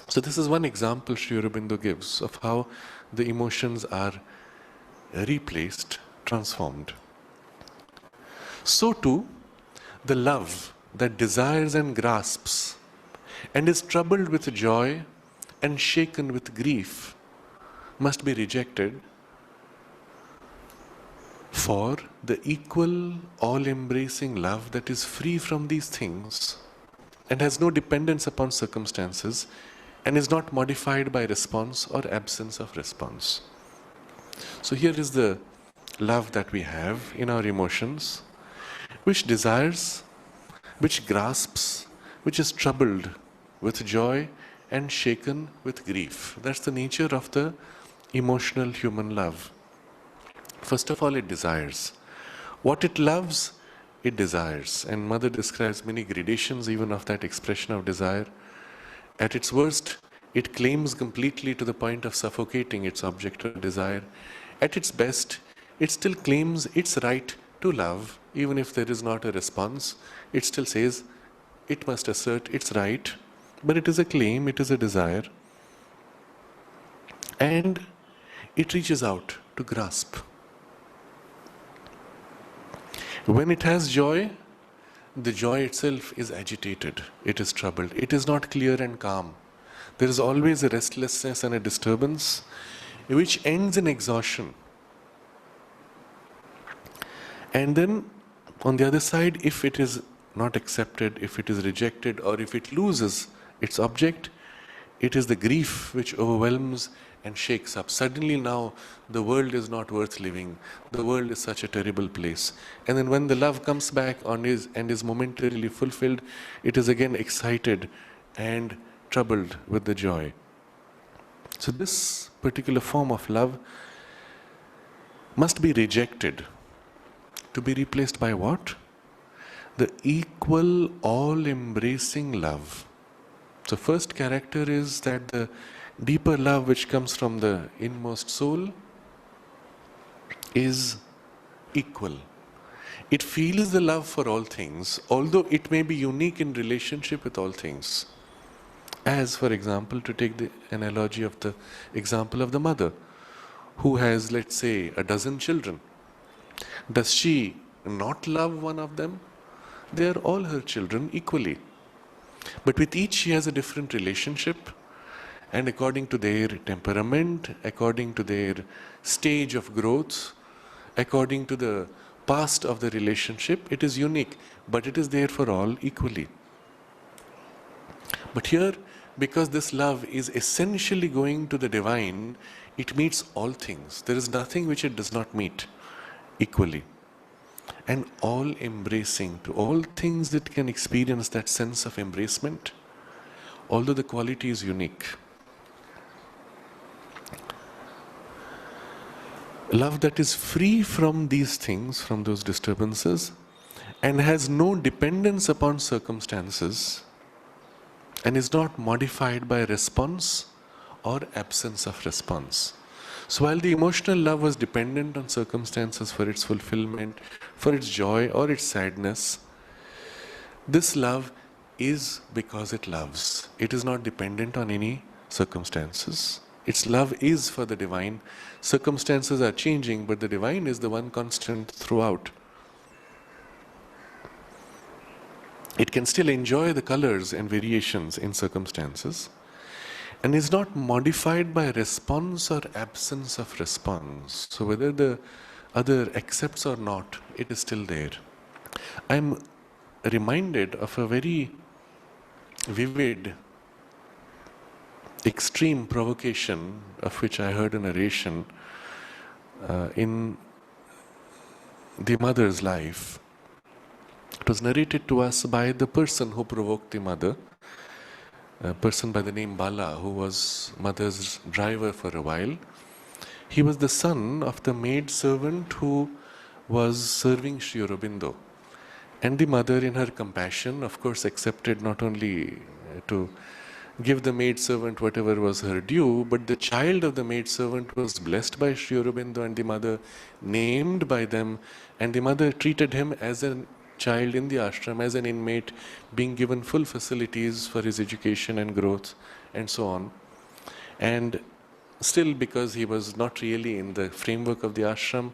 So this is one example Sri Aurobindo gives of how the emotions are replaced, transformed. So too, the love that desires and grasps and is troubled with joy and shaken with grief must be rejected for the equal, all-embracing love that is free from these things and has no dependence upon circumstances and is not modified by response or absence of response. So here is the love that we have in our emotions, which desires, which grasps, which is troubled with joy and shaken with grief. That's the nature of the emotional human love. First of all, it desires. What it loves, it desires. And Mother describes many gradations even of that expression of desire. At its worst, it claims completely to the point of suffocating its object of desire. At its best, it still claims its right to love, even if there is not a response. It still says it must assert its right, but it is a claim, it is a desire, and it reaches out to grasp. When it has joy, the joy itself is agitated, it is troubled, it is not clear and calm. There is always a restlessness and a disturbance which ends in exhaustion. And then, on the other side, if it is not accepted, if it is rejected, or if it loses its object, it is the grief which overwhelms and shakes up. Suddenly now, the world is not worth living. The world is such a terrible place. And then when the love comes back and is momentarily fulfilled, it is again excited and troubled with the joy. So this particular form of love must be rejected, to be replaced by what? The equal, all-embracing love. So first character is that the deeper love which comes from the inmost soul is equal. It feels the love for all things, although it may be unique in relationship with all things. As, for example, to take the analogy of the example of the mother who has, let's say, a dozen children. Does she not love one of them? They are all her children equally. But with each she has a different relationship, and according to their temperament, according to their stage of growth, according to the past of the relationship, it is unique, but it is there for all equally. But here, because this love is essentially going to the divine, it meets all things. There is nothing which it does not meet equally. And all embracing, to all things that can experience that sense of embracement, although the quality is unique. Love that is free from these things, from those disturbances, and has no dependence upon circumstances, and is not modified by response or absence of response. So while the emotional love was dependent on circumstances for its fulfillment, for its joy or its sadness, this love is because it loves. It is not dependent on any circumstances. Its love is for the divine. Circumstances are changing, but the divine is the one constant throughout. It can still enjoy the colors and variations in circumstances, and is not modified by response or absence of response. So whether the other accepts or not, it is still there. I'm reminded of a very vivid, extreme provocation of which I heard a narration in the mother's life. It was narrated to us by the person who provoked the mother, a person by the name Bala, who was mother's driver for a while. He was the son of the maid servant who was serving Sri Aurobindo. And the mother, in her compassion, of course, accepted not only to give the maid servant whatever was her due, but the child of the maid servant was blessed by Sri Aurobindo and the mother named by them, and the mother treated him as a child in the ashram, as an inmate, being given full facilities for his education and growth and so on. And still, because he was not really in the framework of the ashram,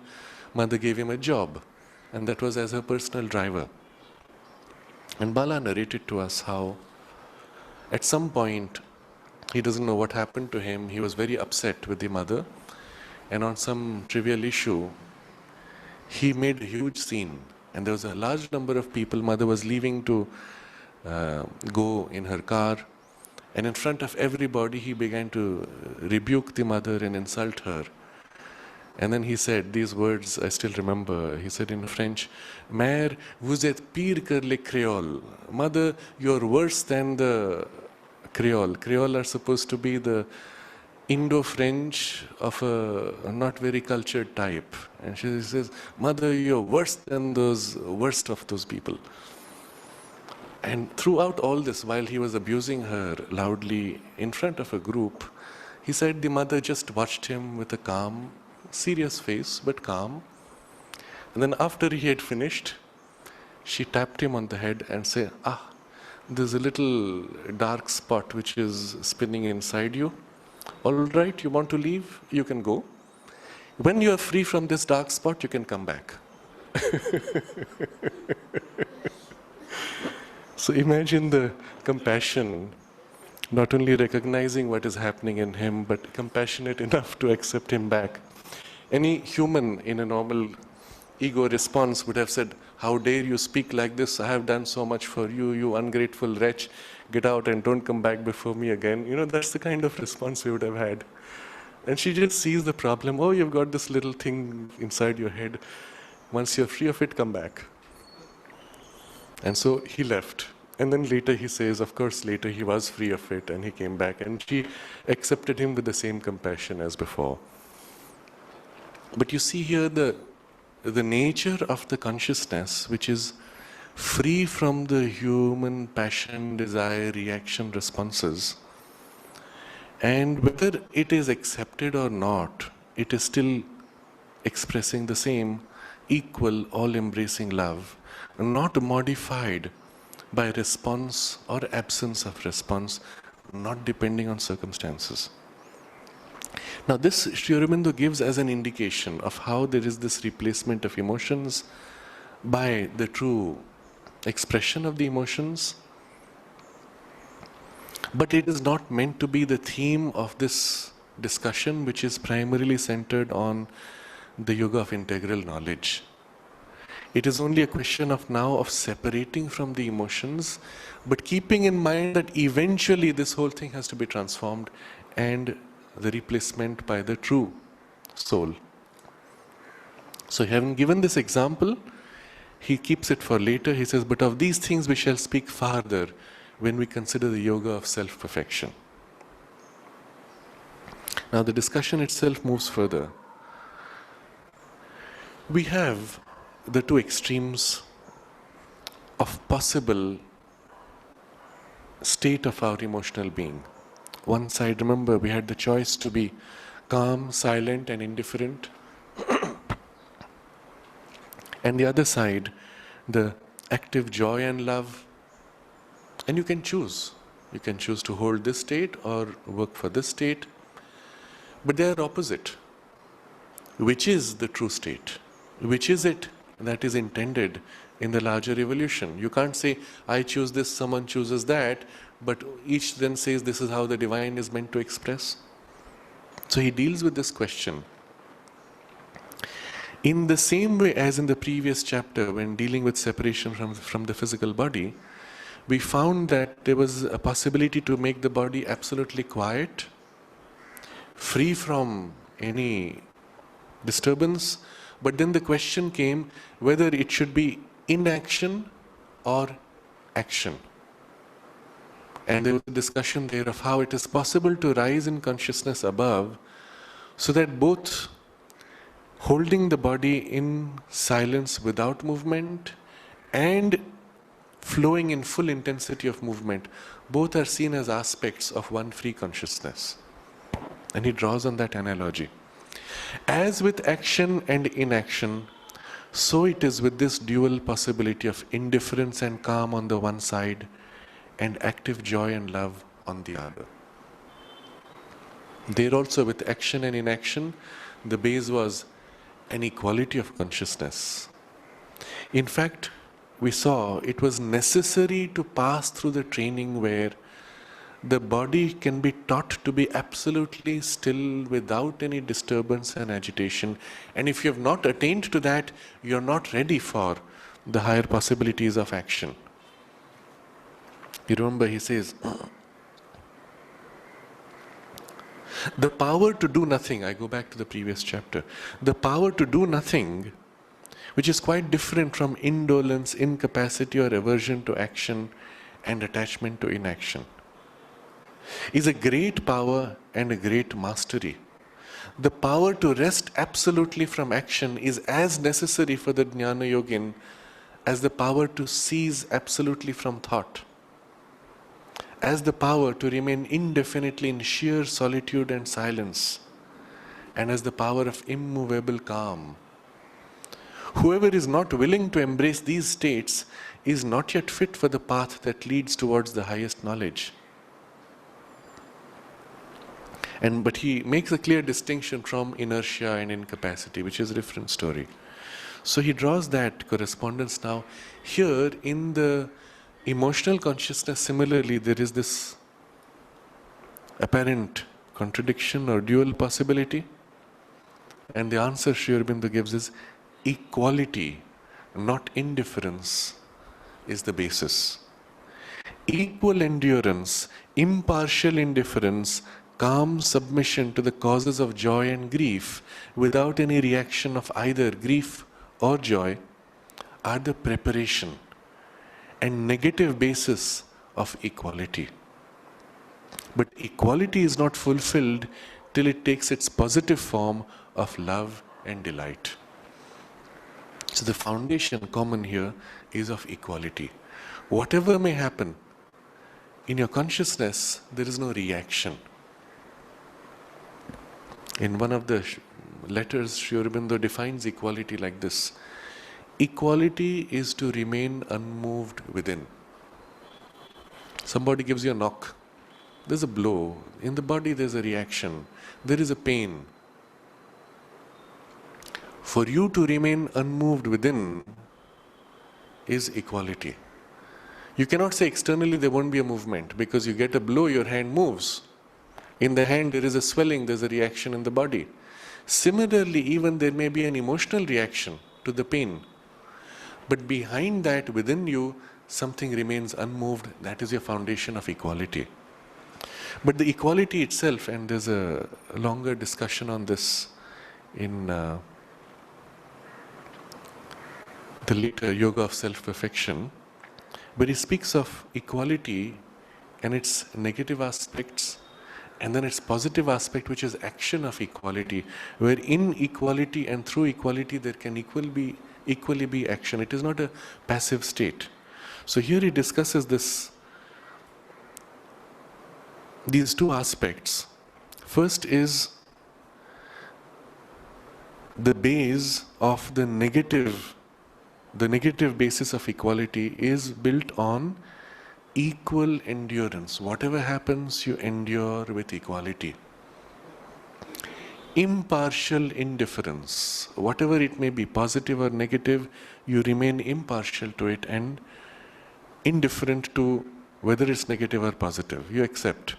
mother gave him a job, and that was as her personal driver. And Bala narrated to us how at some point, he doesn't know what happened to him, he was very upset with the mother, and on some trivial issue, he made a huge scene. And there was a large number of people. Mother was leaving to go in her car, and in front of everybody he began to rebuke the mother and insult her. And then he said these words, I still remember. He said in French, "Mère, vous êtes pire que les créoles." Mother, you're worse than the Creole. Creole are supposed to be the Indo-French of a not very cultured type. And she says, "Mother, you're worse than those worst of those people." And throughout all this, while he was abusing her loudly in front of a group, he said the mother just watched him with a calm, serious face, but calm. And then after he had finished, she tapped him on the head and said, there's a little dark spot which is spinning inside you. All right, you want to leave? You can go. When you are free from this dark spot, you can come back. So imagine the compassion, not only recognizing what is happening in him, but compassionate enough to accept him back. Any human in a normal ego response would have said, how dare you speak like this? I have done so much for you, you ungrateful wretch. Get out and don't come back before me again. You know, that's the kind of response we would have had. And she just sees the problem. Oh, you've got this little thing inside your head. Once you're free of it, come back. And so he left. And then later he says, of course, later he was free of it and he came back. And she accepted him with the same compassion as before. But you see here the nature of the consciousness, which is free from the human passion, desire, reaction, responses. And whether it is accepted or not, it is still expressing the same equal, all-embracing love, not modified by response or absence of response, not depending on circumstances. Now this Sri Aurobindo gives as an indication of how there is this replacement of emotions by the true expression of the emotions. But it is not meant to be the theme of this discussion, which is primarily centered on the yoga of integral knowledge. It is only a question of now of separating from the emotions, but keeping in mind that eventually this whole thing has to be transformed and the replacement by the true soul. So having given this example, he keeps it for later. He says, but of these things we shall speak farther when we consider the yoga of self-perfection. Now the discussion itself moves further. We have the two extremes of possible state of our emotional being. One side, remember, we had the choice to be calm, silent, and indifferent. And the other side, the active joy and love. And you can choose. You can choose to hold this state or work for this state. But they are opposite. Which is the true state? Which is it that is intended in the larger evolution? You can't say, I choose this, someone chooses that, but each then says this is how the divine is meant to express. So he deals with this question. In the same way as in the previous chapter, when dealing with separation from the physical body, we found that there was a possibility to make the body absolutely quiet, free from any disturbance, but then the question came whether it should be inaction or action. And there was a discussion there of how it is possible to rise in consciousness above so that both holding the body in silence without movement and flowing in full intensity of movement, both are seen as aspects of one free consciousness. And he draws on that analogy. As with action and inaction, so it is with this dual possibility of indifference and calm on the one side and active joy and love on the other. There also with action and inaction, the base was an equality of consciousness. In fact, we saw it was necessary to pass through the training where the body can be taught to be absolutely still without any disturbance and agitation. And if you have not attained to that, you are not ready for the higher possibilities of action. You remember he says, the power to do nothing, I go back to the previous chapter, the power to do nothing, which is quite different from indolence, incapacity or aversion to action and attachment to inaction, is a great power and a great mastery. The power to rest absolutely from action is as necessary for the Jnana Yogin as the power to cease absolutely from thought, as the power to remain indefinitely in sheer solitude and silence, and as the power of immovable calm. Whoever is not willing to embrace these states is not yet fit for the path that leads towards the highest knowledge. But he makes a clear distinction from inertia and incapacity, which is a different story. So he draws that correspondence now. Here in the emotional consciousness, similarly, there is this apparent contradiction or dual possibility. And the answer Sri Aurobindo gives is equality, not indifference, is the basis. Equal endurance, impartial indifference, calm submission to the causes of joy and grief without any reaction of either grief or joy are the preparation and negative basis of equality. But equality is not fulfilled till it takes its positive form of love and delight. So the foundation common here is of equality. Whatever may happen, in your consciousness, there is no reaction. In one of the letters, Sri Aurobindo defines equality like this. Equality is to remain unmoved within. Somebody gives you a knock. There's a blow. In the body, there's a reaction. There is a pain. For you to remain unmoved within is equality. You cannot say externally there won't be a movement, because you get a blow, your hand moves. In the hand there is a swelling, there's a reaction in the body. Similarly, even there may be an emotional reaction to the pain. But behind that, within you, something remains unmoved. That is your foundation of equality. But the equality itself, and there's a longer discussion on this in the later Yoga of Self-Perfection, where he speaks of equality and its negative aspects, and then its positive aspect, which is action of equality, where in equality and through equality there can equally be action. It is not a passive state. So here he discusses these two aspects. First is the base of the negative basis of equality is built on equal endurance. Whatever happens, you endure with equality. Impartial indifference. Whatever it may be, positive or negative, you remain impartial to it and indifferent to whether it's negative or positive. You accept.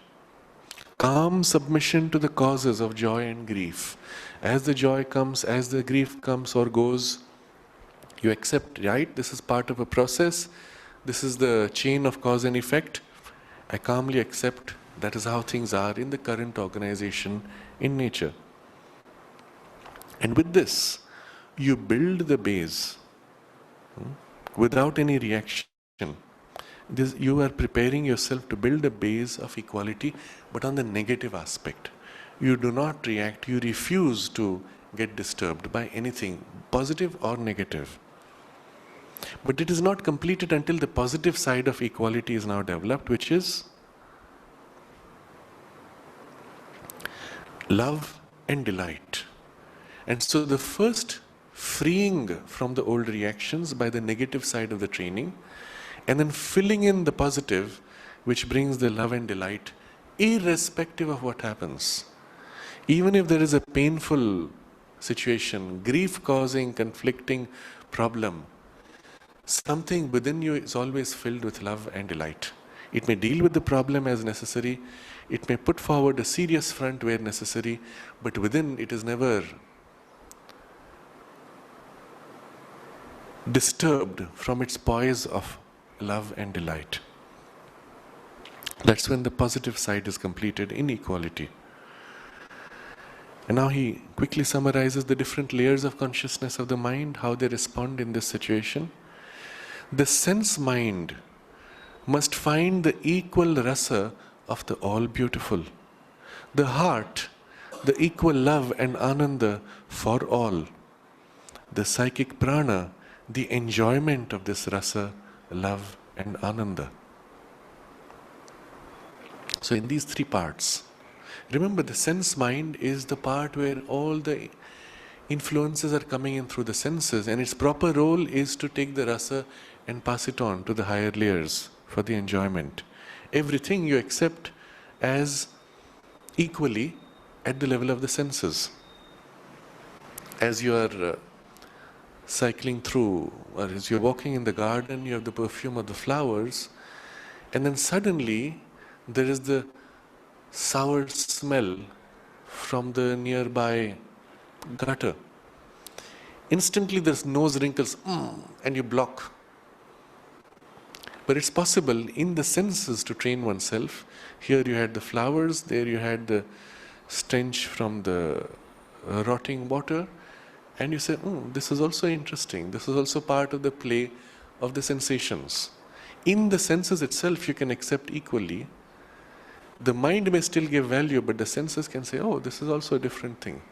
Calm submission to the causes of joy and grief. As the joy comes, as the grief comes or goes, you accept, right? This is part of a process. This is the chain of cause and effect. I calmly accept that is how things are in the current organization in nature. And with this, you build the base without any reaction. You are preparing yourself to build a base of equality, but on the negative aspect. You do not react, you refuse to get disturbed by anything, positive or negative. But it is not completed until the positive side of equality is now developed, which is love and delight. And so the first freeing from the old reactions by the negative side of the training, and then filling in the positive, which brings the love and delight, irrespective of what happens. Even if there is a painful situation, grief-causing, conflicting problem, something within you is always filled with love and delight. It may deal with the problem as necessary, it may put forward a serious front where necessary, but within it is never disturbed from its poise of love and delight. That's when the positive side is completed in equality. And now he quickly summarizes the different layers of consciousness of the mind, how they respond in this situation. The sense mind must find the equal rasa of the all-beautiful. The heart, the equal love and ananda for all. The psychic prana, the enjoyment of this rasa, love and ananda. So in these three parts, Remember, the sense mind is the part where all the influences are coming in through the senses, and its proper role is to take the rasa and pass it on to the higher layers for the enjoyment. Everything you accept as equally at the level of the senses. As you are cycling through, or as you're walking in the garden, you have the perfume of the flowers, and then suddenly there is the sour smell from the nearby gutter. Instantly there's nose wrinkles, and you block. But it's possible in the senses to train oneself. Here you had the flowers, there you had the stench from the rotting water, and you say, this is also interesting. This is also part of the play of the sensations. In the senses itself, you can accept equally. The mind may still give value, but the senses can say, this is also a different thing.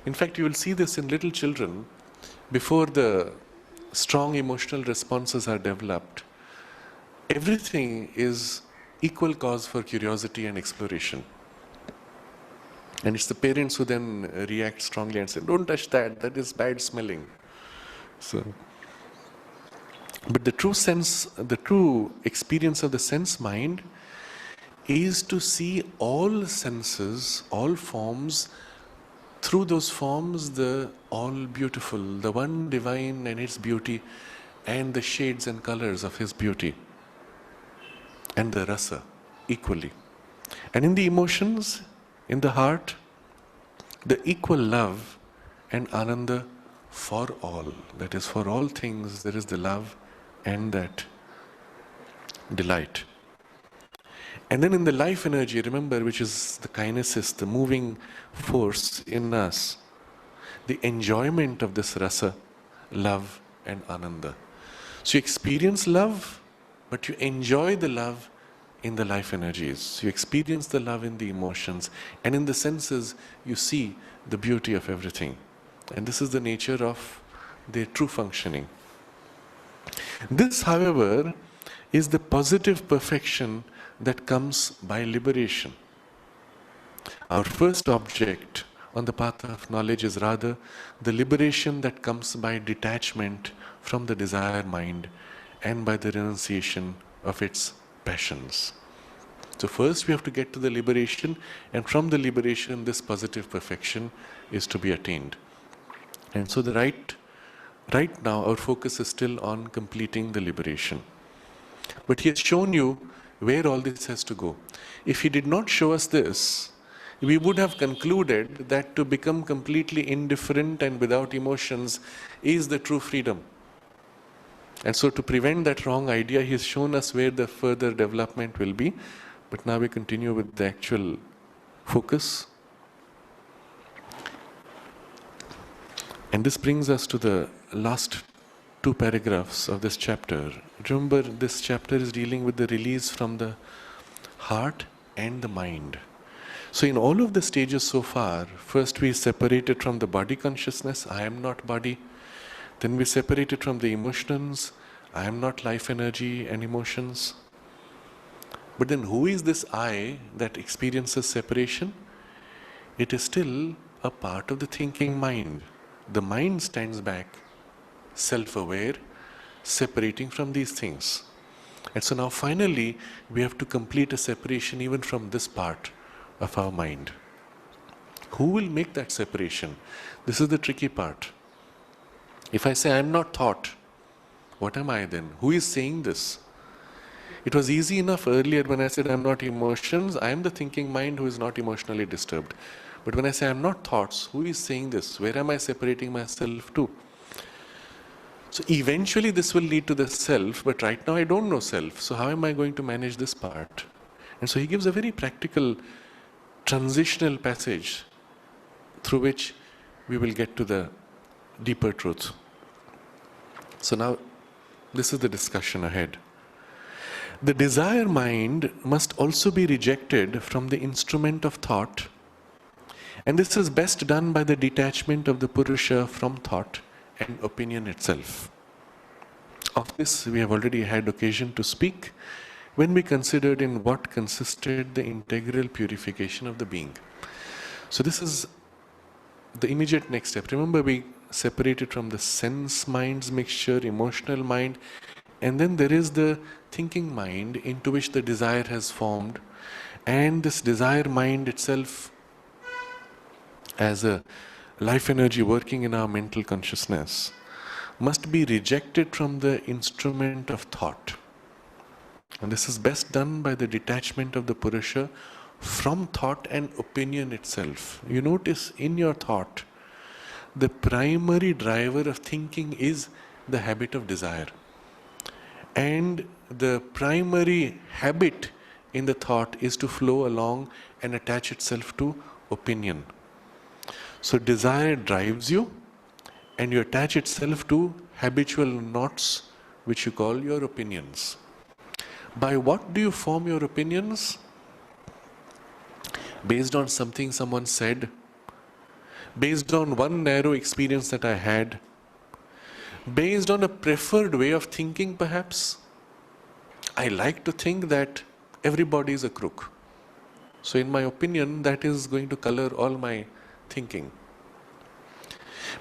In fact, you will see this in little children. Before the strong emotional responses are developed, everything is equal cause for curiosity and exploration. And it's the parents who then react strongly and say, don't touch that, that is bad smelling. But the true experience of the sense mind is to see all senses, all forms, through those forms, the all beautiful, the one divine and its beauty, and the shades and colors of his beauty, and the rasa equally. And in the emotions, in the heart, the equal love and ananda for all. That is, for all things, there is the love and that delight. And then in the life energy, remember, which is the kinesis, the moving force in us, the enjoyment of this rasa, love and ananda. So you experience love, but you enjoy the love in the life energies. You experience the love in the emotions, and in the senses you see the beauty of everything. And this is the nature of their true functioning. This, however, is the positive perfection that comes by liberation. Our first object on the path of knowledge is rather the liberation that comes by detachment from the desire mind and by the renunciation of its passions. So first we have to get to the liberation, and from the liberation this positive perfection is to be attained. And so right now our focus is still on completing the liberation. But he has shown you where all this has to go. If he did not show us this, we would have concluded that to become completely indifferent and without emotions is the true freedom. And so to prevent that wrong idea, he has shown us where the further development will be. But now we continue with the actual focus. And this brings us to the last 2 paragraphs of this chapter. Remember, this chapter is dealing with the release from the heart and the mind. So in all of the stages so far, first we separated from the body consciousness, I am not body. Then we separated from the emotions, I am not life energy and emotions. But then who is this I that experiences separation? It is still a part of the thinking mind. The mind stands back, self-aware, separating from these things. And so now finally we have to complete a separation even from this part of our mind. Who will make that separation? This is the tricky part. If I say I am not thought, what am I then? Who is saying this? It was easy enough earlier when I said I am not emotions, I am the thinking mind who is not emotionally disturbed. But when I say I am not thoughts, who is saying this? Where am I separating myself to? So eventually this will lead to the self, but right now I don't know self. So how am I going to manage this part? And so he gives a very practical transitional passage through which we will get to the deeper truth. So now this is the discussion ahead. The desire mind must also be rejected from the instrument of thought, and this is best done by the detachment of the Purusha from thought and opinion itself. Of this we have already had occasion to speak. when we considered in what consisted the integral purification of the being. So this is the immediate next step. Remember, we separated from the sense mind's mixture, emotional mind, and then there is the thinking mind into which the desire has formed, and this desire mind itself as a life energy working in our mental consciousness must be rejected from the instrument of thought. And this is best done by the detachment of the Purusha from thought and opinion itself. You notice in your thought, the primary driver of thinking is the habit of desire. And the primary habit in the thought is to flow along and attach itself to opinion. So desire drives you, and you attach itself to habitual knots, which you call your opinions. By what do you form your opinions? Based on something someone said, based on one narrow experience that I had, based on a preferred way of thinking perhaps. I like to think that everybody is a crook. So in my opinion, that is going to color all my thinking.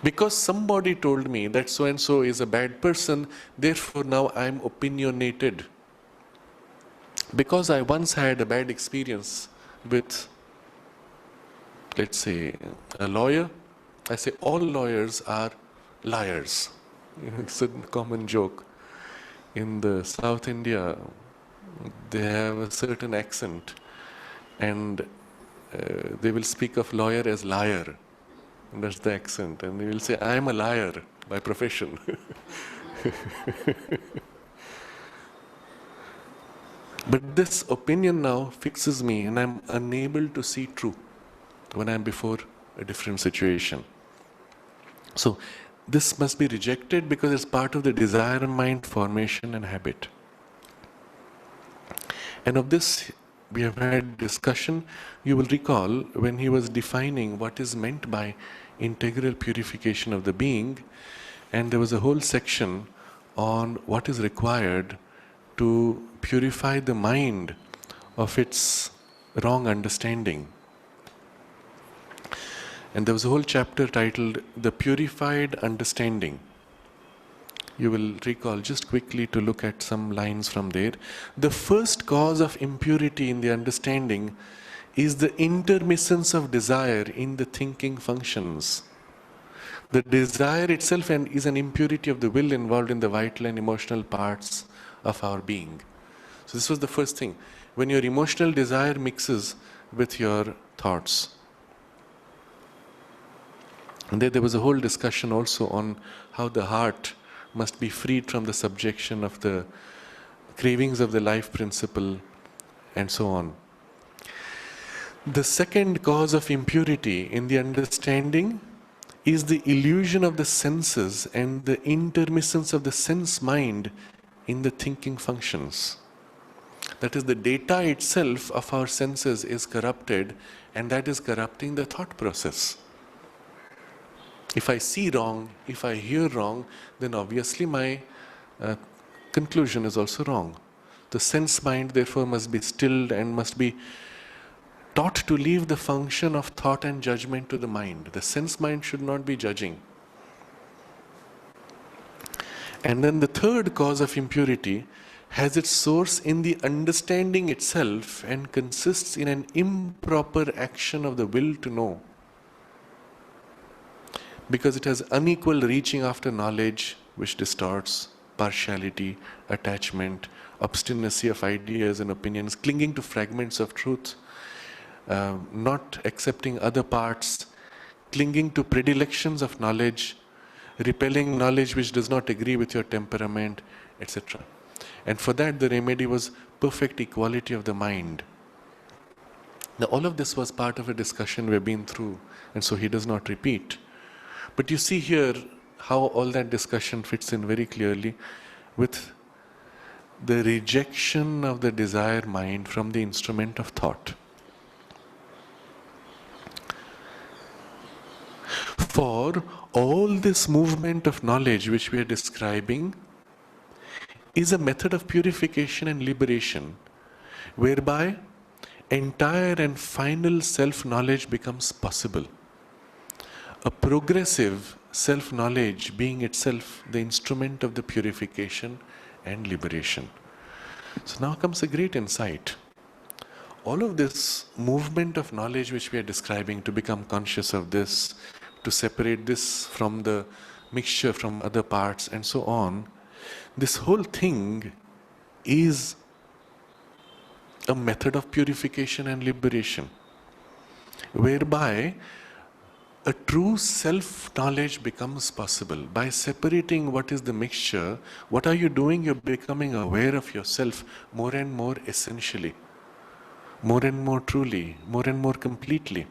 Because somebody told me that so-and-so is a bad person, therefore now I am opinionated. Because I once had a bad experience with, let's say, a lawyer, I say all lawyers are liars. It's a common joke. In the South India, they have a certain accent, and they will speak of lawyer as liar. And that's the accent. And they will say, I am a liar by profession. But this opinion now fixes me, and I'm unable to see true when I'm before a different situation. So this must be rejected because it's part of the desire mind formation and habit. And of this we have had discussion. You will recall when he was defining what is meant by integral purification of the being, and there was a whole section on what is required to purify the mind of its wrong understanding. And there was a whole chapter titled The Purified Understanding. You will recall just quickly to look at some lines from there. The first cause of impurity in the understanding is the intermittence of desire in the thinking functions. The desire itself is an impurity of the will involved in the vital and emotional parts of our being. So this was the first thing. When your emotional desire mixes with your thoughts. And there was a whole discussion also on how the heart must be freed from the subjection of the cravings of the life principle and so on. The second cause of impurity in the understanding is the illusion of the senses and the intermittence of the sense mind in the thinking functions. That is, the data itself of our senses is corrupted, and that is corrupting the thought process. If I see wrong, if I hear wrong, then obviously my conclusion is also wrong. The sense mind therefore must be stilled and must be taught to leave the function of thought and judgment to the mind. The sense mind should not be judging. And then the third cause of impurity has its source in the understanding itself and consists in an improper action of the will to know. Because it has unequal reaching after knowledge, which distorts partiality, attachment, obstinacy of ideas and opinions, clinging to fragments of truth, not accepting other parts, clinging to predilections of knowledge, repelling knowledge which does not agree with your temperament, etc. And for that the remedy was perfect equality of the mind. Now all of this was part of a discussion we've been through, and so he does not repeat. But you see here how all that discussion fits in very clearly with the rejection of the desire mind from the instrument of thought. For all this movement of knowledge which we are describing is a method of purification and liberation whereby entire and final self-knowledge becomes possible. A progressive self-knowledge being itself the instrument of the purification and liberation. So now comes a great insight. All of this movement of knowledge which we are describing, to become conscious of this, to separate this from the mixture from other parts and so on, this whole thing is a method of purification and liberation, whereby a true self-knowledge becomes possible. By separating what is the mixture, what are you doing? You're becoming aware of yourself more and more essentially, more and more truly, more and more completely.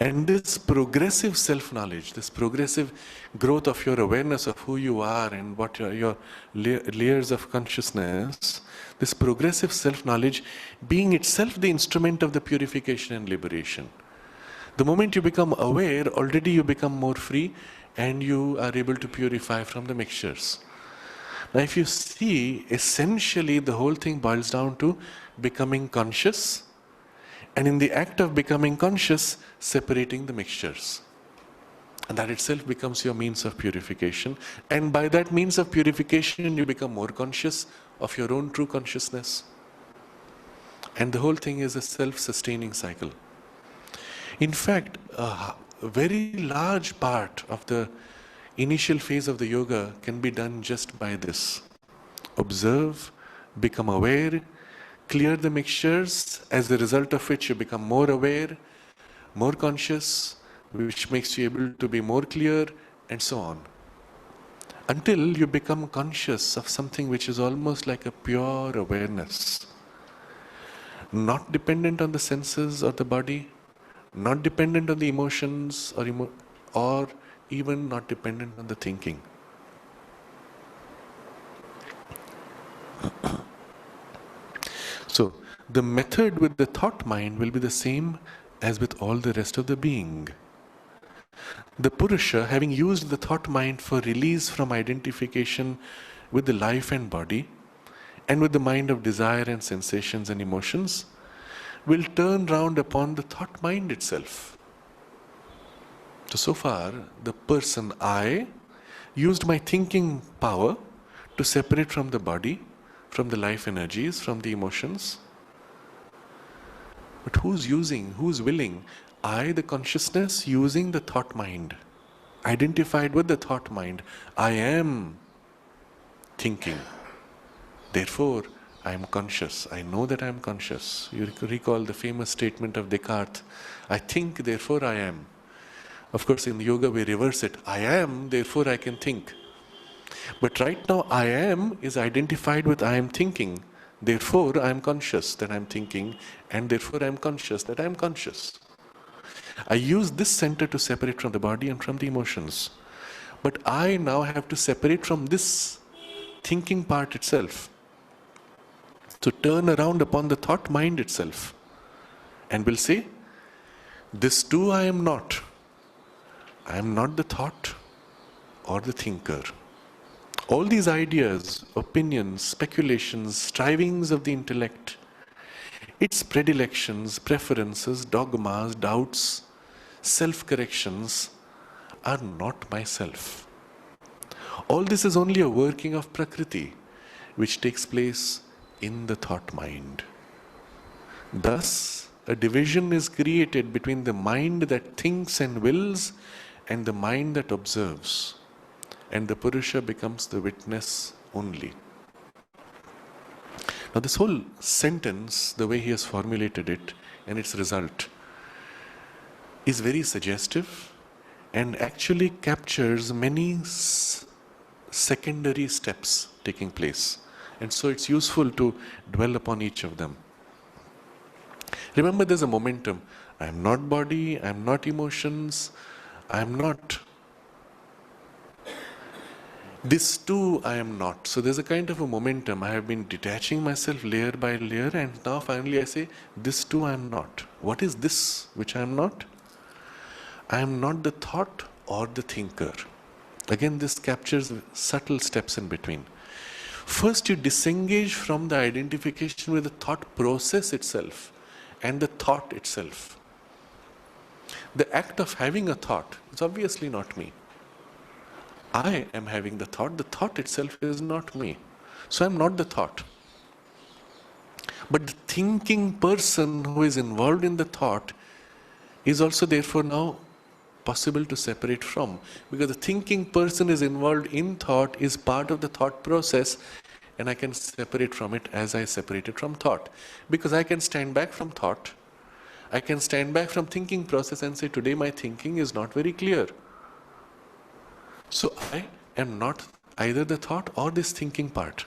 And this progressive self-knowledge, this progressive growth of your awareness of who you are and what your layers of consciousness, this progressive self-knowledge being itself the instrument of the purification and liberation. The moment you become aware, already you become more free and you are able to purify from the mixtures. Now if you see, essentially the whole thing boils down to becoming conscious, and in the act of becoming conscious, separating the mixtures. And that itself becomes your means of purification. And by that means of purification, you become more conscious of your own true consciousness. And the whole thing is a self-sustaining cycle. In fact, a very large part of the initial phase of the yoga can be done just by this. Observe, become aware, clear the mixtures, as a result of which you become more aware, more conscious, which makes you able to be more clear, and so on. Until you become conscious of something which is almost like a pure awareness, not dependent on the senses or the body, not dependent on the emotions or even not dependent on the thinking. So, the method with the thought mind will be the same as with all the rest of the being. The Purusha, having used the thought mind for release from identification with the life and body, and with the mind of desire and sensations and emotions, will turn round upon the thought mind itself. So far, the person I used my thinking power to separate from the body, from the life energies, from the emotions. But who's willing? I, the consciousness, using the thought mind, identified with the thought mind. I am thinking. Therefore, I am conscious. I know that I am conscious. You recall the famous statement of Descartes, I think, therefore I am. Of course, in yoga we reverse it. I am, therefore I can think. But right now, I am is identified with I am thinking. Therefore, I am conscious that I am thinking, and therefore I am conscious that I am conscious. I use this center to separate from the body and from the emotions. But I now have to separate from this thinking part itself, to turn around upon the thought mind itself, and will say, this too I am not. I am not the thought or the thinker. All these ideas, opinions, speculations, strivings of the intellect, its predilections, preferences, dogmas, doubts, self-corrections are not myself. All this is only a working of Prakriti, which takes place in the thought mind. Thus, a division is created between the mind that thinks and wills and the mind that observes. And the Purusha becomes the witness only. Now this whole sentence, the way he has formulated it and its result, is very suggestive and actually captures many secondary steps taking place. And so it's useful to dwell upon each of them. Remember, there's a momentum. I am not body, I am not emotions, I am not. This too I am not. So there's a kind of a momentum. I have been detaching myself layer by layer, and now finally I say, this too I am not. What is this which I am not? I am not the thought or the thinker. Again, this captures subtle steps in between. First, you disengage from the identification with the thought process itself and the thought itself. The act of having a thought is obviously not me. I am having the thought itself is not me. So I'm not the thought. But the thinking person who is involved in the thought is also therefore now possible to separate from. Because the thinking person is involved in thought, is part of the thought process, and I can separate from it as I separated from thought. Because I can stand back from thought, I can stand back from thinking process and say, today my thinking is not very clear. So I am not either the thought or this thinking part,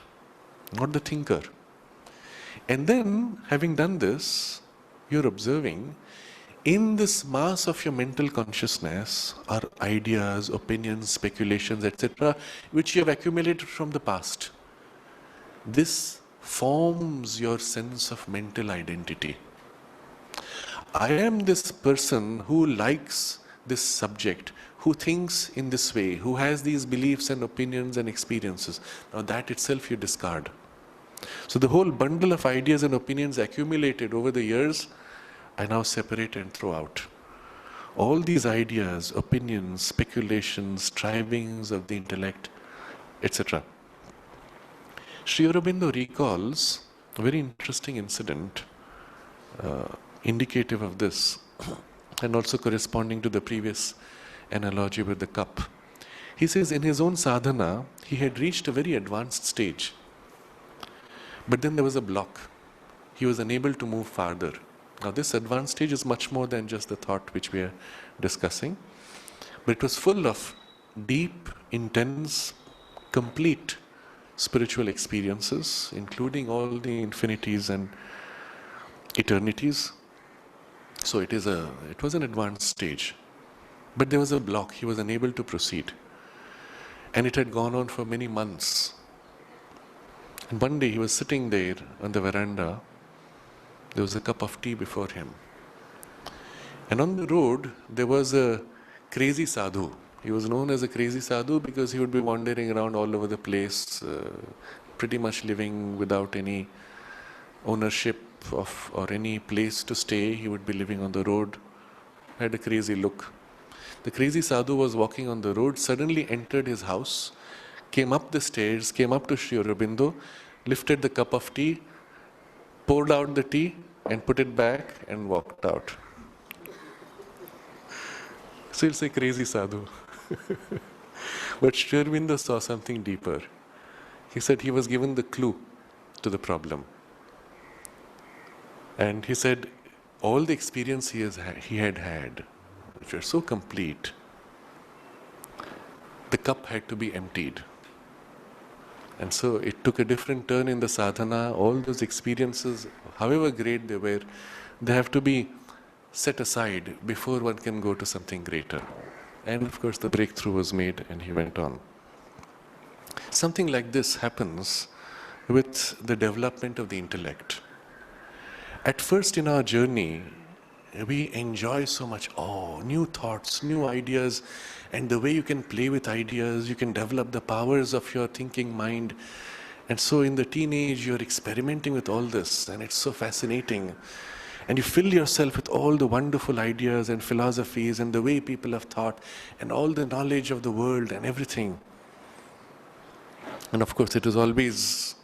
not the thinker. And then, having done this, you're observing, in this mass of your mental consciousness are ideas, opinions, speculations, etc., which you have accumulated from the past. This forms your sense of mental identity. I am this person who likes this subject, who thinks in this way, who has these beliefs and opinions and experiences. Now that itself you discard. So the whole bundle of ideas and opinions accumulated over the years, I now separate and throw out. All these ideas, opinions, speculations, strivings of the intellect, etc. Sri Aurobindo recalls a very interesting incident indicative of this, and also corresponding to the previous analogy with the cup. He says in his own sadhana, he had reached a very advanced stage. But then there was a block. He was unable to move farther. Now this advanced stage is much more than just the thought which we are discussing. But it was full of deep, intense, complete spiritual experiences, including all the infinities and eternities. So it was an advanced stage. But there was a block. He was unable to proceed. And it had gone on for many months. And one day he was sitting there on the veranda. There was a cup of tea before him. And on the road, there was a crazy sadhu. He was known as a crazy sadhu because he would be wandering around all over the place, pretty much living without any ownership of or any place to stay. He would be living on the road, had a crazy look. The crazy sadhu was walking on the road, suddenly entered his house, came up the stairs, came up to Sri Aurobindo, lifted the cup of tea, poured out the tea and put it back and walked out. So you'll say crazy sadhu. But Sri Aurobindo saw something deeper. He said he was given the clue to the problem. And he said all the experience he had had, which were so complete, the cup had to be emptied. And so it took a different turn in the sadhana. All those experiences, however great they were, they have to be set aside before one can go to something greater. And of course the breakthrough was made and he went on. Something like this happens with the development of the intellect. At first in our journey, we enjoy so much, new thoughts, new ideas, and the way you can play with ideas, you can develop the powers of your thinking mind. And so in the teenage, you're experimenting with all this, and it's so fascinating. And you fill yourself with all the wonderful ideas and philosophies and the way people have thought and all the knowledge of the world and everything. And of course, it is always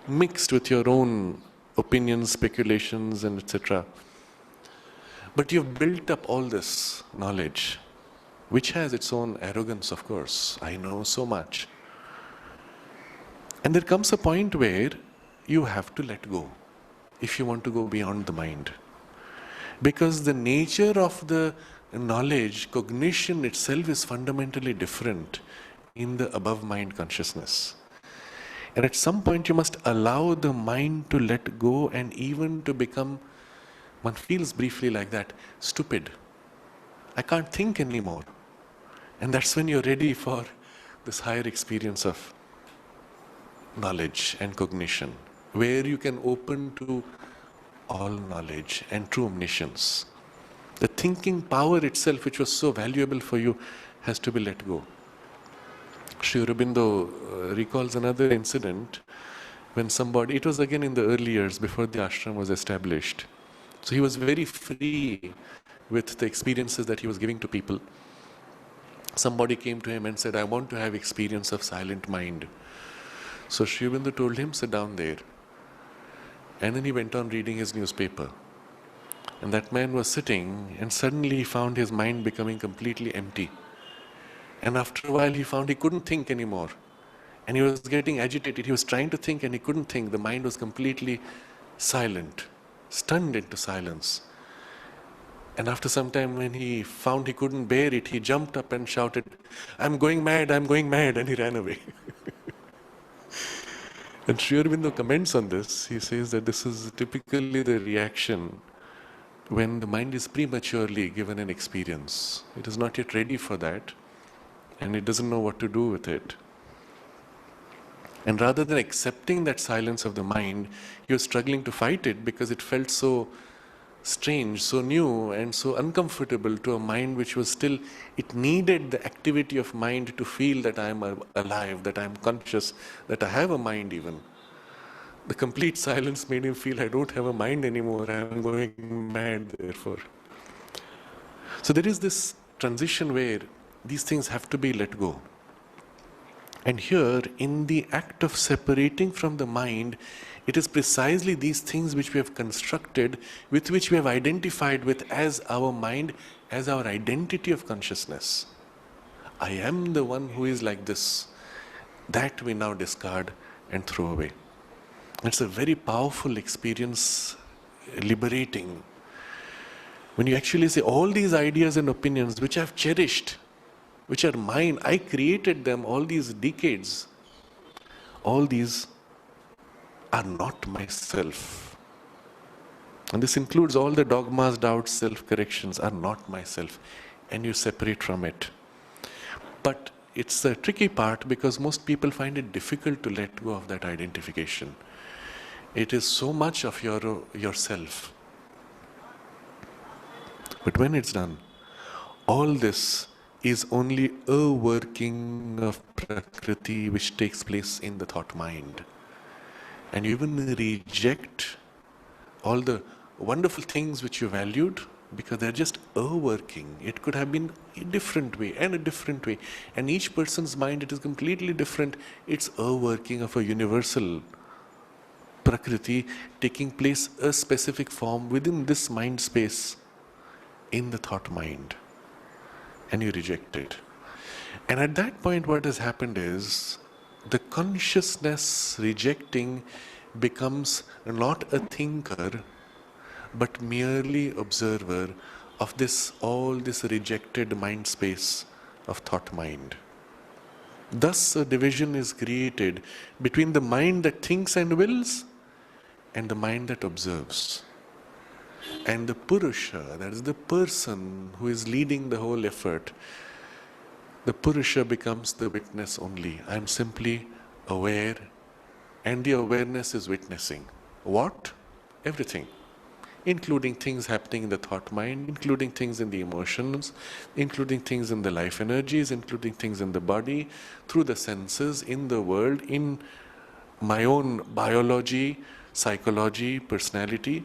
mixed with your own opinions, speculations, and etc. But you've built up all this knowledge, which has its own arrogance, of course. I know so much. And there comes a point where you have to let go if you want to go beyond the mind. Because the nature of the knowledge, cognition itself is fundamentally different in the above mind consciousness. And at some point you must allow the mind to let go and even to become, one feels briefly like that, stupid. I can't think anymore. And that's when you're ready for this higher experience of knowledge and cognition, where you can open to all knowledge and true omniscience. The thinking power itself, which was so valuable for you, has to be let go. Sri Aurobindo recalls another incident when somebody, it was again in the early years before the ashram was established. So he was very free with the experiences that he was giving to people. Somebody came to him and said, I want to have experience of silent mind. So Sri Aurobindo told him, sit down there. And then he went on reading his newspaper. And that man was sitting, and suddenly he found his mind becoming completely empty. And after a while he found he couldn't think anymore. And he was getting agitated. He was trying to think and he couldn't think. The mind was completely silent, stunned into silence. And after some time, when he found he couldn't bear it, he jumped up and shouted, I'm going mad, I'm going mad, and he ran away. And Sri Aurobindo comments on this. He says that this is typically the reaction when the mind is prematurely given an experience. It is not yet ready for that, and it doesn't know what to do with it. And rather than accepting that silence of the mind, he was struggling to fight it because it felt so strange, so new, and so uncomfortable to a mind which was still, it needed the activity of mind to feel that I am alive, that I am conscious, that I have a mind even. The complete silence made him feel, I don't have a mind anymore, I am going mad therefore. So there is this transition where these things have to be let go. And here, in the act of separating from the mind, it is precisely these things which we have constructed, with which we have identified with as our mind, as our identity of consciousness. I am the one who is like this. That we now discard and throw away. It's a very powerful experience, liberating. When you actually say all these ideas and opinions which I've cherished, which are mine, I created them all these decades, all these are not myself. And this includes all the dogmas, doubts, self-corrections are not myself. And you separate from it. But it's the tricky part because most people find it difficult to let go of that identification. It is so much of yourself. But when it's done, all this is only a working of Prakriti which takes place in the thought mind. And you even reject all the wonderful things which you valued because they're just a working. It could have been a different way and a different way. And each person's mind, it is completely different. It's a working of a universal Prakriti taking place a specific form within this mind space in the thought mind. And you reject it. And at that point what has happened is the consciousness rejecting becomes not a thinker but merely observer of all this rejected mind space of thought mind. Thus a division is created between the mind that thinks and wills and the mind that observes. And the Purusha, that is the person who is leading the whole effort, the Purusha becomes the witness only. I am simply aware, and the awareness is witnessing. What? Everything. Including things happening in the thought mind, including things in the emotions, including things in the life energies, including things in the body, through the senses, in the world, in my own biology, psychology, personality.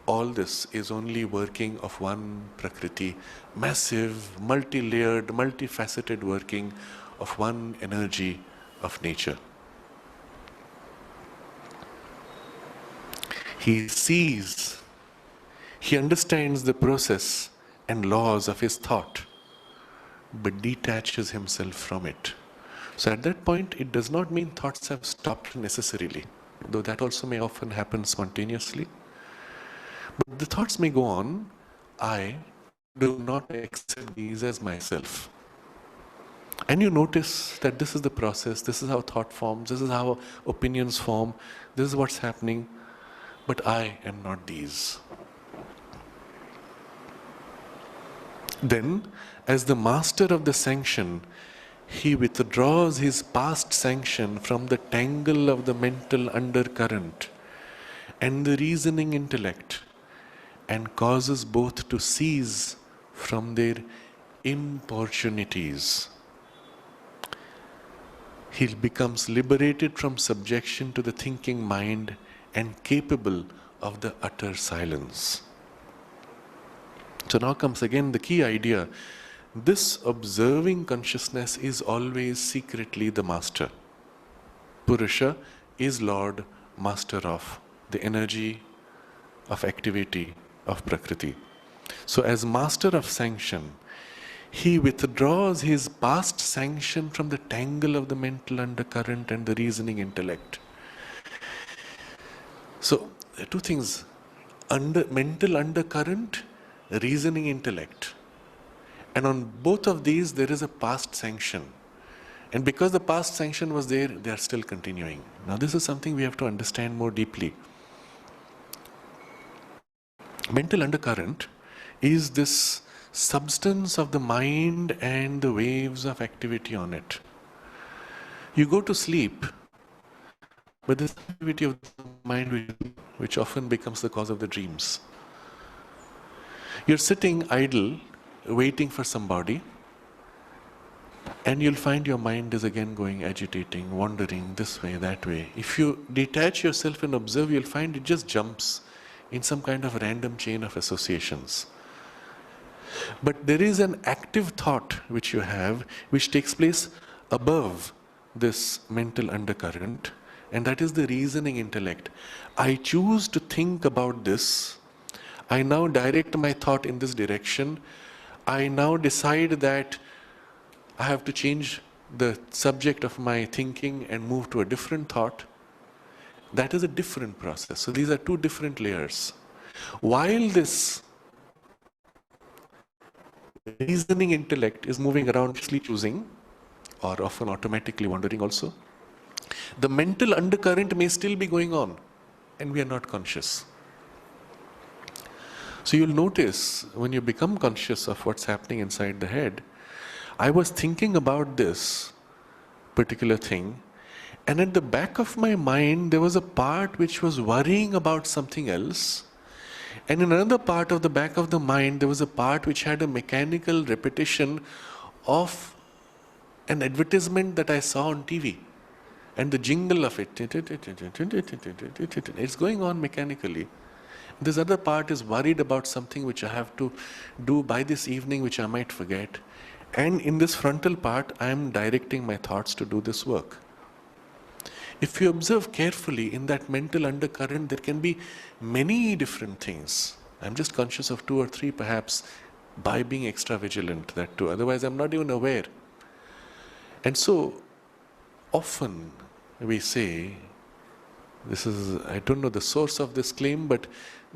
All this is only working of one Prakriti, massive, multi-layered, multifaceted working of one energy of nature. He sees, he understands the process and laws of his thought, but detaches himself from it. So at that point, it does not mean thoughts have stopped necessarily, though that also may often happen spontaneously. But the thoughts may go on. I do not accept these as myself. And you notice that this is the process, this is how thought forms, this is how opinions form, this is what's happening, but I am not these. Then, as the master of the sanction, he withdraws his past sanction from the tangle of the mental undercurrent and the reasoning intellect, and causes both to cease from their importunities. he becomes liberated from subjection to the thinking mind and capable of the utter silence. So now comes again the key idea. This observing consciousness is always secretly the master. Purusha is Lord, master of the energy, of activity, of Prakriti. So as master of sanction, he withdraws his past sanction from the tangle of the mental undercurrent and the reasoning intellect. So, two things, mental undercurrent, reasoning intellect. And on both of these, there is a past sanction. And because the past sanction was there, they are still continuing. Now, this is something we have to understand more deeply. Mental undercurrent is this substance of the mind and the waves of activity on it. You go to sleep, but this activity of the mind which often becomes the cause of the dreams. You're sitting idle, waiting for somebody, and you'll find your mind is again going agitating, wandering this way, that way. If you detach yourself and observe, you'll find it just jumps in some kind of random chain of associations. But there is an active thought which you have, which takes place above this mental undercurrent, and that is the reasoning intellect. I choose to think about this. I now direct my thought in this direction. I now decide that I have to change the subject of my thinking and move to a different thought. That is a different process. So these are two different layers. While this reasoning intellect is moving around, choosing, or often automatically wandering also, the mental undercurrent may still be going on, and we are not conscious. So you'll notice when you become conscious of what's happening inside the head, I was thinking about this particular thing, and at the back of my mind there was a part which was worrying about something else, and in another part of the back of the mind there was a part which had a mechanical repetition of an advertisement that I saw on TV, and the jingle of it, it's going on mechanically. This other part is worried about something which I have to do by this evening, which I might forget. And in this frontal part, I am directing my thoughts to do this work. If you observe carefully in that mental undercurrent, there can be many different things. I'm just conscious of 2 or 3 perhaps by being extra vigilant, that too. Otherwise, I'm not even aware. And so, often we say, this is, I don't know the source of this claim, but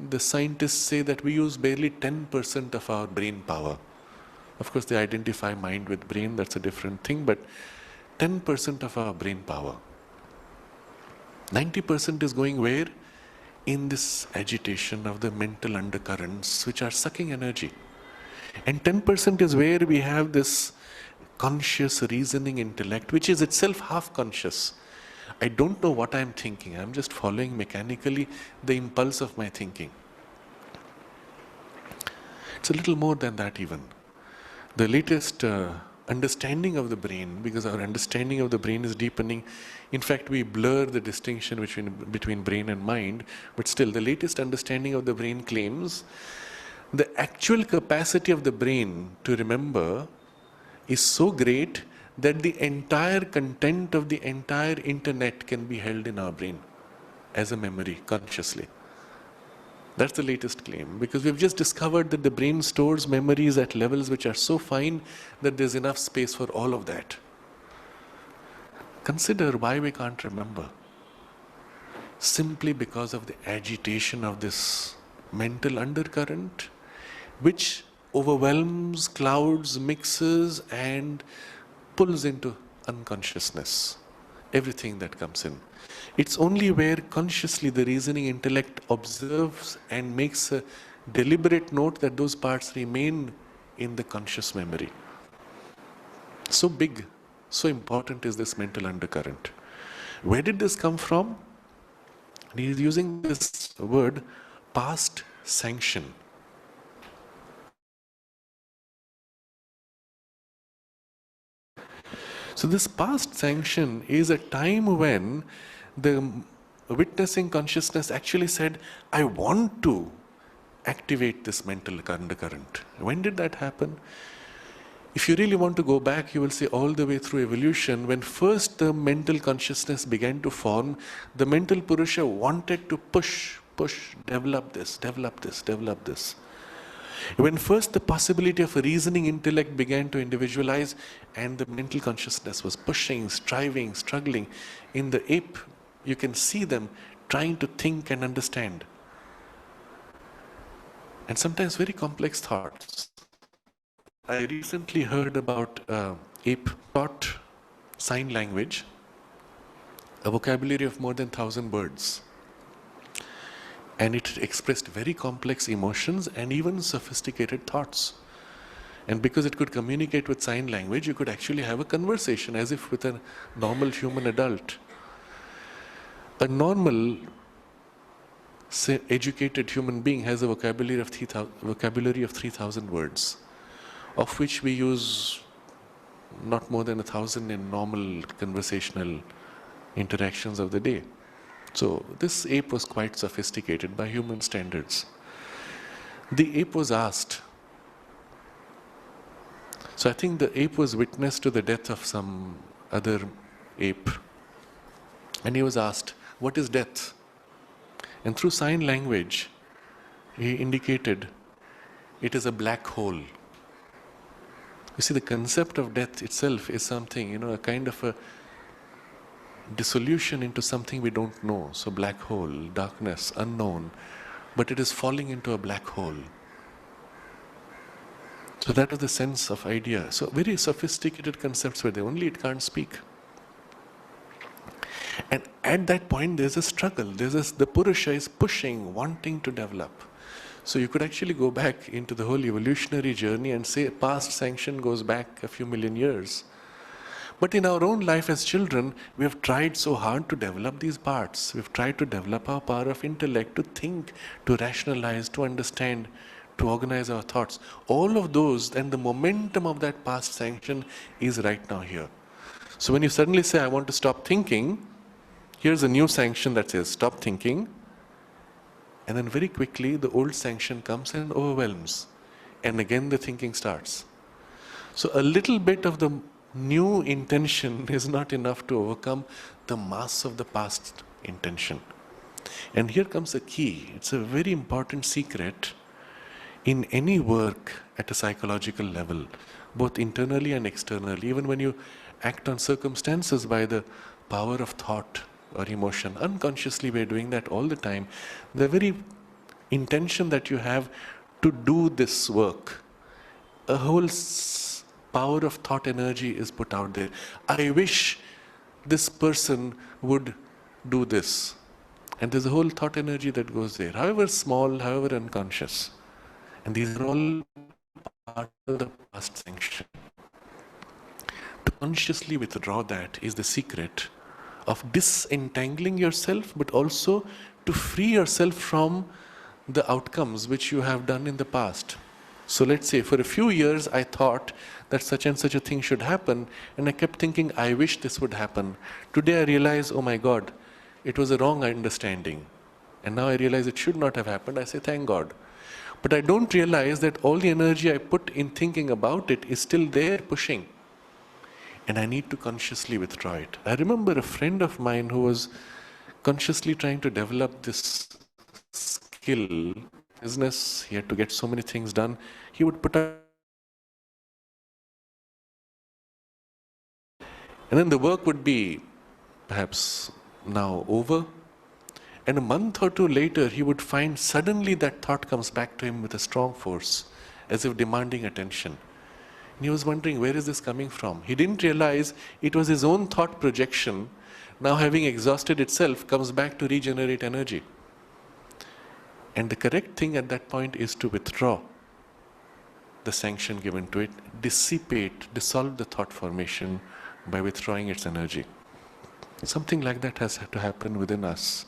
the scientists say that we use barely 10% of our brain power. Of course, they identify mind with brain, that's a different thing, but 10% of our brain power. 90% is going where? In this agitation of the mental undercurrents which are sucking energy. And 10% is where we have this conscious reasoning intellect, which is itself half conscious. I don't know what I'm thinking. I'm just following mechanically the impulse of my thinking. It's a little more than that even. The latest understanding of the brain, because our understanding of the brain is deepening. In fact, we blur the distinction between brain and mind, but still the latest understanding of the brain claims the actual capacity of the brain to remember is so great that the entire content of the entire internet can be held in our brain as a memory consciously. That's the latest claim, because we've just discovered that the brain stores memories at levels which are so fine that there's enough space for all of that. Consider why we can't remember. Simply because of the agitation of this mental undercurrent, which overwhelms, clouds, mixes, and pulls into unconsciousness everything that comes in. It's only where consciously the reasoning intellect observes and makes a deliberate note that those parts remain in the conscious memory. So big, so important is this mental undercurrent. Where did this come from? He is using this word, past sanction. So this past sanction is a time when the witnessing consciousness actually said, I want to activate this mental undercurrent. When did that happen? If you really want to go back, you will see all the way through evolution, when first the mental consciousness began to form, the mental Purusha wanted to push, develop this, develop this, develop this. When first the possibility of a reasoning intellect began to individualize, and the mental consciousness was pushing, striving, struggling, in the ape, you can see them trying to think and understand. And sometimes very complex thoughts. I recently heard about ape taught sign language, a vocabulary of more than 1,000 words. And it expressed very complex emotions and even sophisticated thoughts. And because it could communicate with sign language, you could actually have a conversation as if with a normal human adult. A normal, say, educated human being has a vocabulary of 3,000 words, of which we use not more than 1,000 in normal conversational interactions of the day. So this ape was quite sophisticated by human standards. The ape was asked, so I think the ape was witness to the death of some other ape, and he was asked, what is death? And through sign language, he indicated it is a black hole. You see, the concept of death itself is something, a kind of a dissolution into something we don't know. So black hole, darkness, unknown, but it is falling into a black hole. So that was the sense of idea. So very sophisticated concepts were there, only it can't speak. And at that point there's a struggle, the Purusha is pushing, wanting to develop. So you could actually go back into the whole evolutionary journey and say past sanction goes back a few million years. But in our own life as children, we have tried so hard to develop these parts. We've tried to develop our power of intellect, to think, to rationalize, to understand, to organize our thoughts. All of those, and the momentum of that past sanction is right now here. So when you suddenly say, I want to stop thinking, here's a new sanction that says, stop thinking. And then very quickly, the old sanction comes and overwhelms. And again, the thinking starts. So a little bit of the new intention is not enough to overcome the mass of the past intention. And here comes a key. It's a very important secret in any work at a psychological level, both internally and externally. Even when you act on circumstances by the power of thought or emotion, unconsciously we're doing that all the time. The very intention that you have to do this work, a whole power of thought energy is put out there. I wish this person would do this. And there's a whole thought energy that goes there, however small, however unconscious. And these are all part of the past sanction. To consciously withdraw that is the secret of disentangling yourself, but also to free yourself from the outcomes which you have done in the past. So let's say for a few years I thought that such and such a thing should happen, and I kept thinking, I wish this would happen. Today I realize, oh my God, it was a wrong understanding. And now I realize it should not have happened. I say, thank God. But I don't realize that all the energy I put in thinking about it is still there pushing. And I need to consciously withdraw it. I remember a friend of mine who was consciously trying to develop this skill, business. He had to get so many things done. He would put up, and then the work would be perhaps now over. And a month or two later, he would find suddenly that thought comes back to him with a strong force, as if demanding attention. And he was wondering, where is this coming from? He didn't realize it was his own thought projection, now having exhausted itself, comes back to regenerate energy. And the correct thing at that point is to withdraw the sanction given to it, dissipate, dissolve the thought formation by withdrawing its energy. Something like that has to happen within us.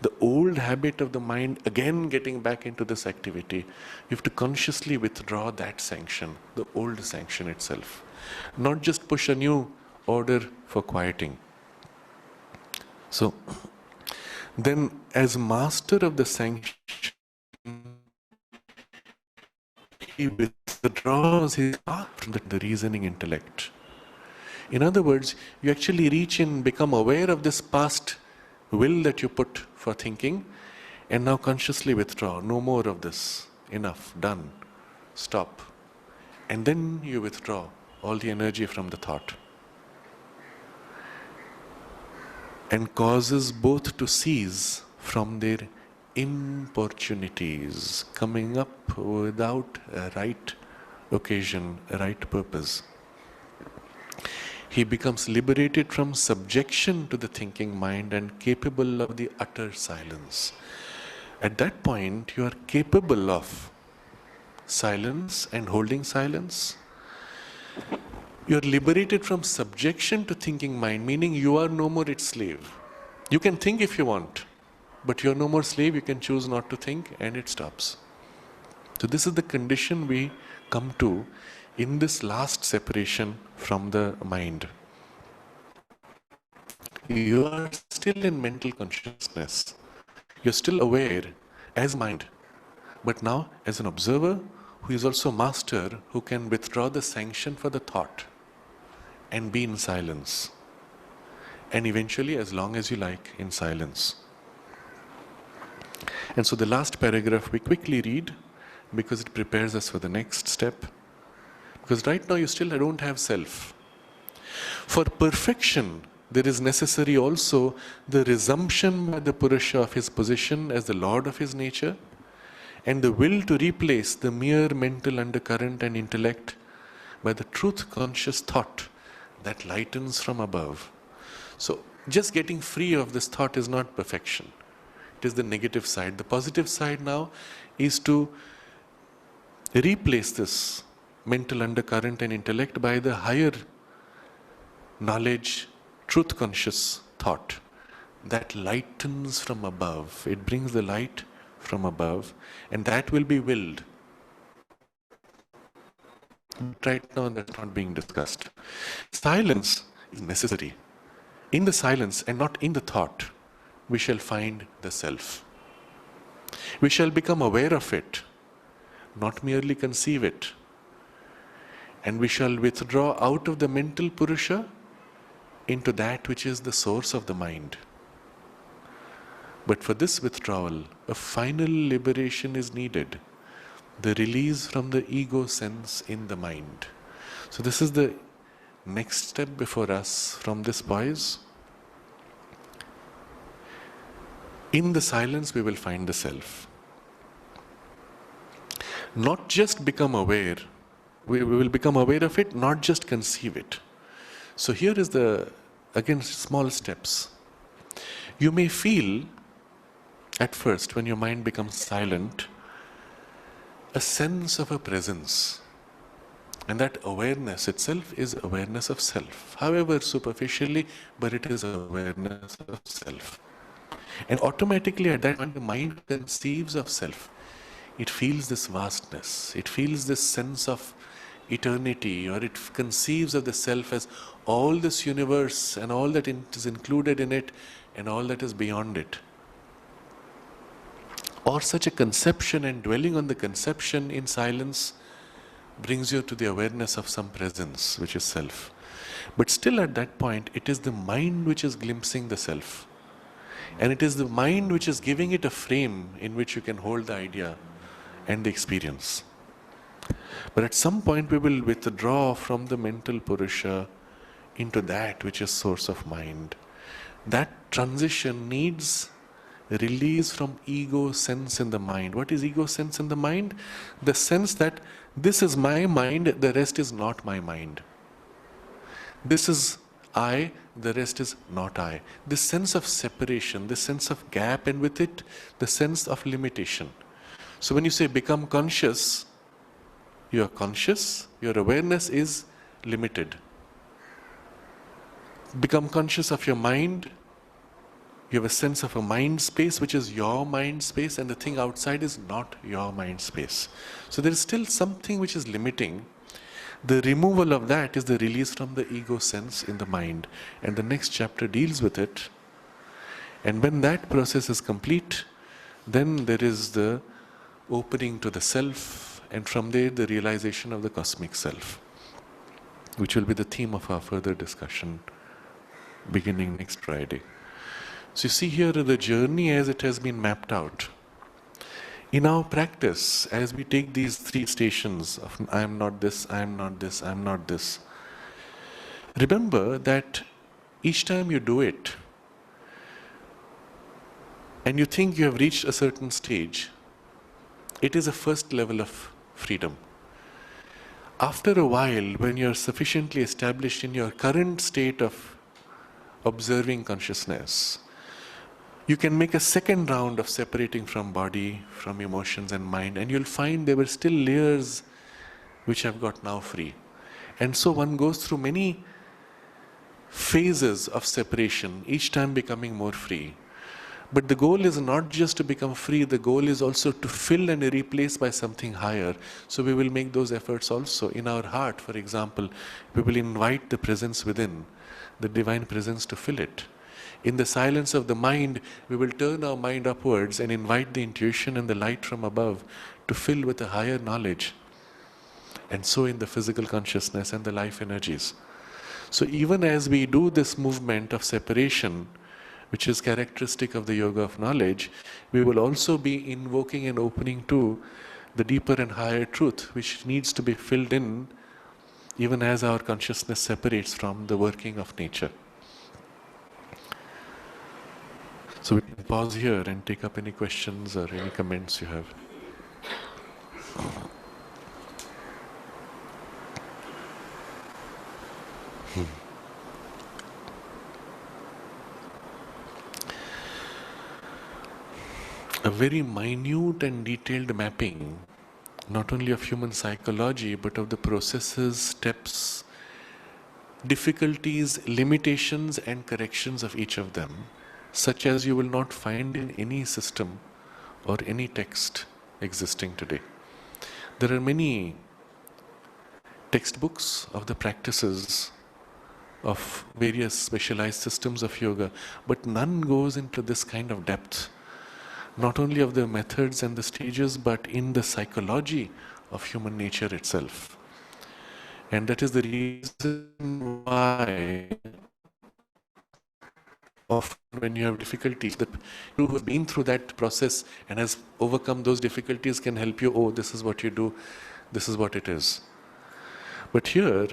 The old habit of the mind, again getting back into this activity, you have to consciously withdraw that sanction, the old sanction itself. Not just push a new order for quieting. So, then as master of the sanction, he withdraws his heart from the reasoning intellect. In other words, you actually reach in, become aware of this past will that you put for thinking, and now consciously withdraw. No more of this. Enough. Done. Stop. And then you withdraw all the energy from the thought. And causes both to cease from their importunities, coming up without a right occasion, a right purpose. He becomes liberated from subjection to the thinking mind and capable of the utter silence. At that point, you are capable of silence and holding silence. You are liberated from subjection to thinking mind, meaning you are no more its slave. You can think if you want, but you are no more slave. You can choose not to think, and it stops. So this is the condition we come to in this last separation from the mind. You are still in mental consciousness. You're still aware as mind, but now as an observer who is also master, who can withdraw the sanction for the thought and be in silence. And eventually, as long as you like, in silence. And so the last paragraph we quickly read because it prepares us for the next step. Because right now you still don't have self. For perfection, there is necessary also the resumption by the Purusha of his position as the Lord of his nature, and the will to replace the mere mental undercurrent and intellect by the truth-conscious thought that lightens from above. So, just getting free of this thought is not perfection. It is the negative side. The positive side now is to replace this mental undercurrent and intellect by the higher knowledge, truth-conscious thought that lightens from above. It brings the light from above, and that will be willed. Right now, that's not being discussed. Silence is necessary. In the silence and not in the thought, we shall find the self. We shall become aware of it, not merely conceive it. And we shall withdraw out of the mental Purusha into that which is the source of the mind. But for this withdrawal, a final liberation is needed. The release from the ego sense in the mind. So this is the next step before us from this poise. In the silence we will find the self. Not just become aware, we will become aware of it, not just conceive it. So here is the, again, small steps. You may feel at first, when your mind becomes silent, a sense of a presence. And that awareness itself is awareness of self. However superficially, but it is awareness of self. And automatically at that point, the mind conceives of self. It feels this vastness. It feels this sense of eternity, or it conceives of the self as all this universe and all that is included in it and all that is beyond it. Or such a conception and dwelling on the conception in silence brings you to the awareness of some presence, which is self. But still at that point, it is the mind which is glimpsing the self. And it is the mind which is giving it a frame in which you can hold the idea and the experience. But at some point we will withdraw from the mental Purusha into that which is source of mind. That transition needs release from ego sense in the mind. What is ego sense in the mind? The sense that this is my mind, the rest is not my mind. This is I, the rest is not I. This sense of separation, this sense of gap, and with it, the sense of limitation. So when you say become conscious, you are conscious, your awareness is limited. Become conscious of your mind, you have a sense of a mind space which is your mind space, and the thing outside is not your mind space. So there is still something which is limiting. The removal of that is the release from the ego sense in the mind. And the next chapter deals with it. And when that process is complete, then there is the opening to the self, and from there the realization of the cosmic self, which will be the theme of our further discussion beginning next Friday. So you see here the journey as it has been mapped out. In our practice, as we take these three stations of I am not this, I am not this, I am not this, remember that each time you do it and you think you have reached a certain stage, it is a first level of freedom. After a while, when you are sufficiently established in your current state of observing consciousness, you can make a second round of separating from body, from emotions and mind, and you'll find there were still layers which have got now free. And so one goes through many phases of separation, each time becoming more free. But the goal is not just to become free, the goal is also to fill and replace by something higher. So we will make those efforts also. In our heart, for example, we will invite the presence within, the divine presence, to fill it. In the silence of the mind, we will turn our mind upwards and invite the intuition and the light from above to fill with a higher knowledge. And so in the physical consciousness and the life energies. So even as we do this movement of separation, which is characteristic of the yoga of knowledge, we will also be invoking and opening to the deeper and higher truth, which needs to be filled in even as our consciousness separates from the working of nature. So we can pause here and take up any questions or any comments you have. A very minute and detailed mapping, not only of human psychology, but of the processes, steps, difficulties, limitations and corrections of each of them, such as you will not find in any system or any text existing today. There are many textbooks of the practices of various specialized systems of yoga, but none goes into this kind of depth, not only of the methods and the stages, but in the psychology of human nature itself. And that is the reason why often when you have difficulties, the people who have been through that process and has overcome those difficulties can help you, oh, this is what you do, this is what it is. But here,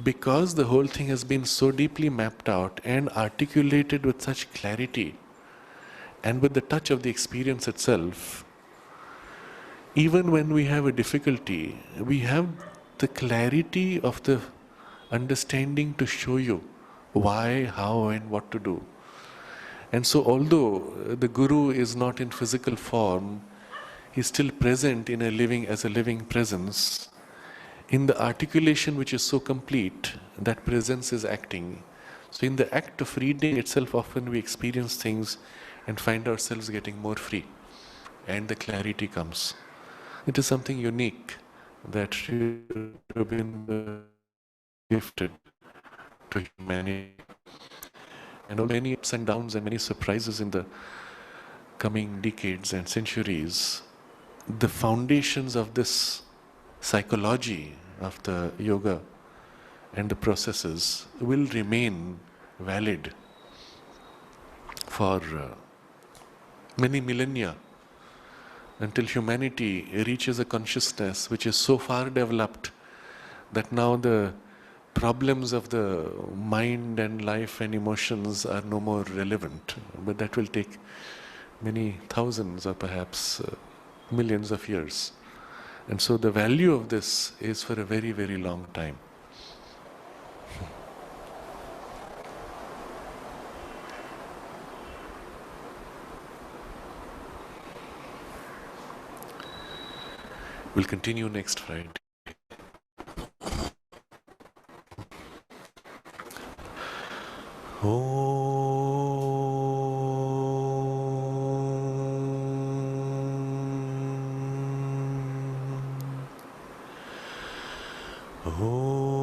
because the whole thing has been so deeply mapped out and articulated with such clarity, and with the touch of the experience itself, even when we have a difficulty, we have the clarity of the understanding to show you why, how, and what to do. And so although the Guru is not in physical form, he is still present in as a living presence. In the articulation which is so complete, that presence is acting. So in the act of reading itself, often we experience things and find ourselves getting more free, and the clarity comes. It is something unique that should have been gifted to humanity. And many ups and downs and many surprises in the coming decades and centuries, the foundations of this psychology of the yoga and the processes will remain valid for many millennia, until humanity reaches a consciousness which is so far developed that now the problems of the mind and life and emotions are no more relevant. But that will take many thousands or perhaps millions of years. And so the value of this is for a very, very long time. We'll continue next Friday. Om.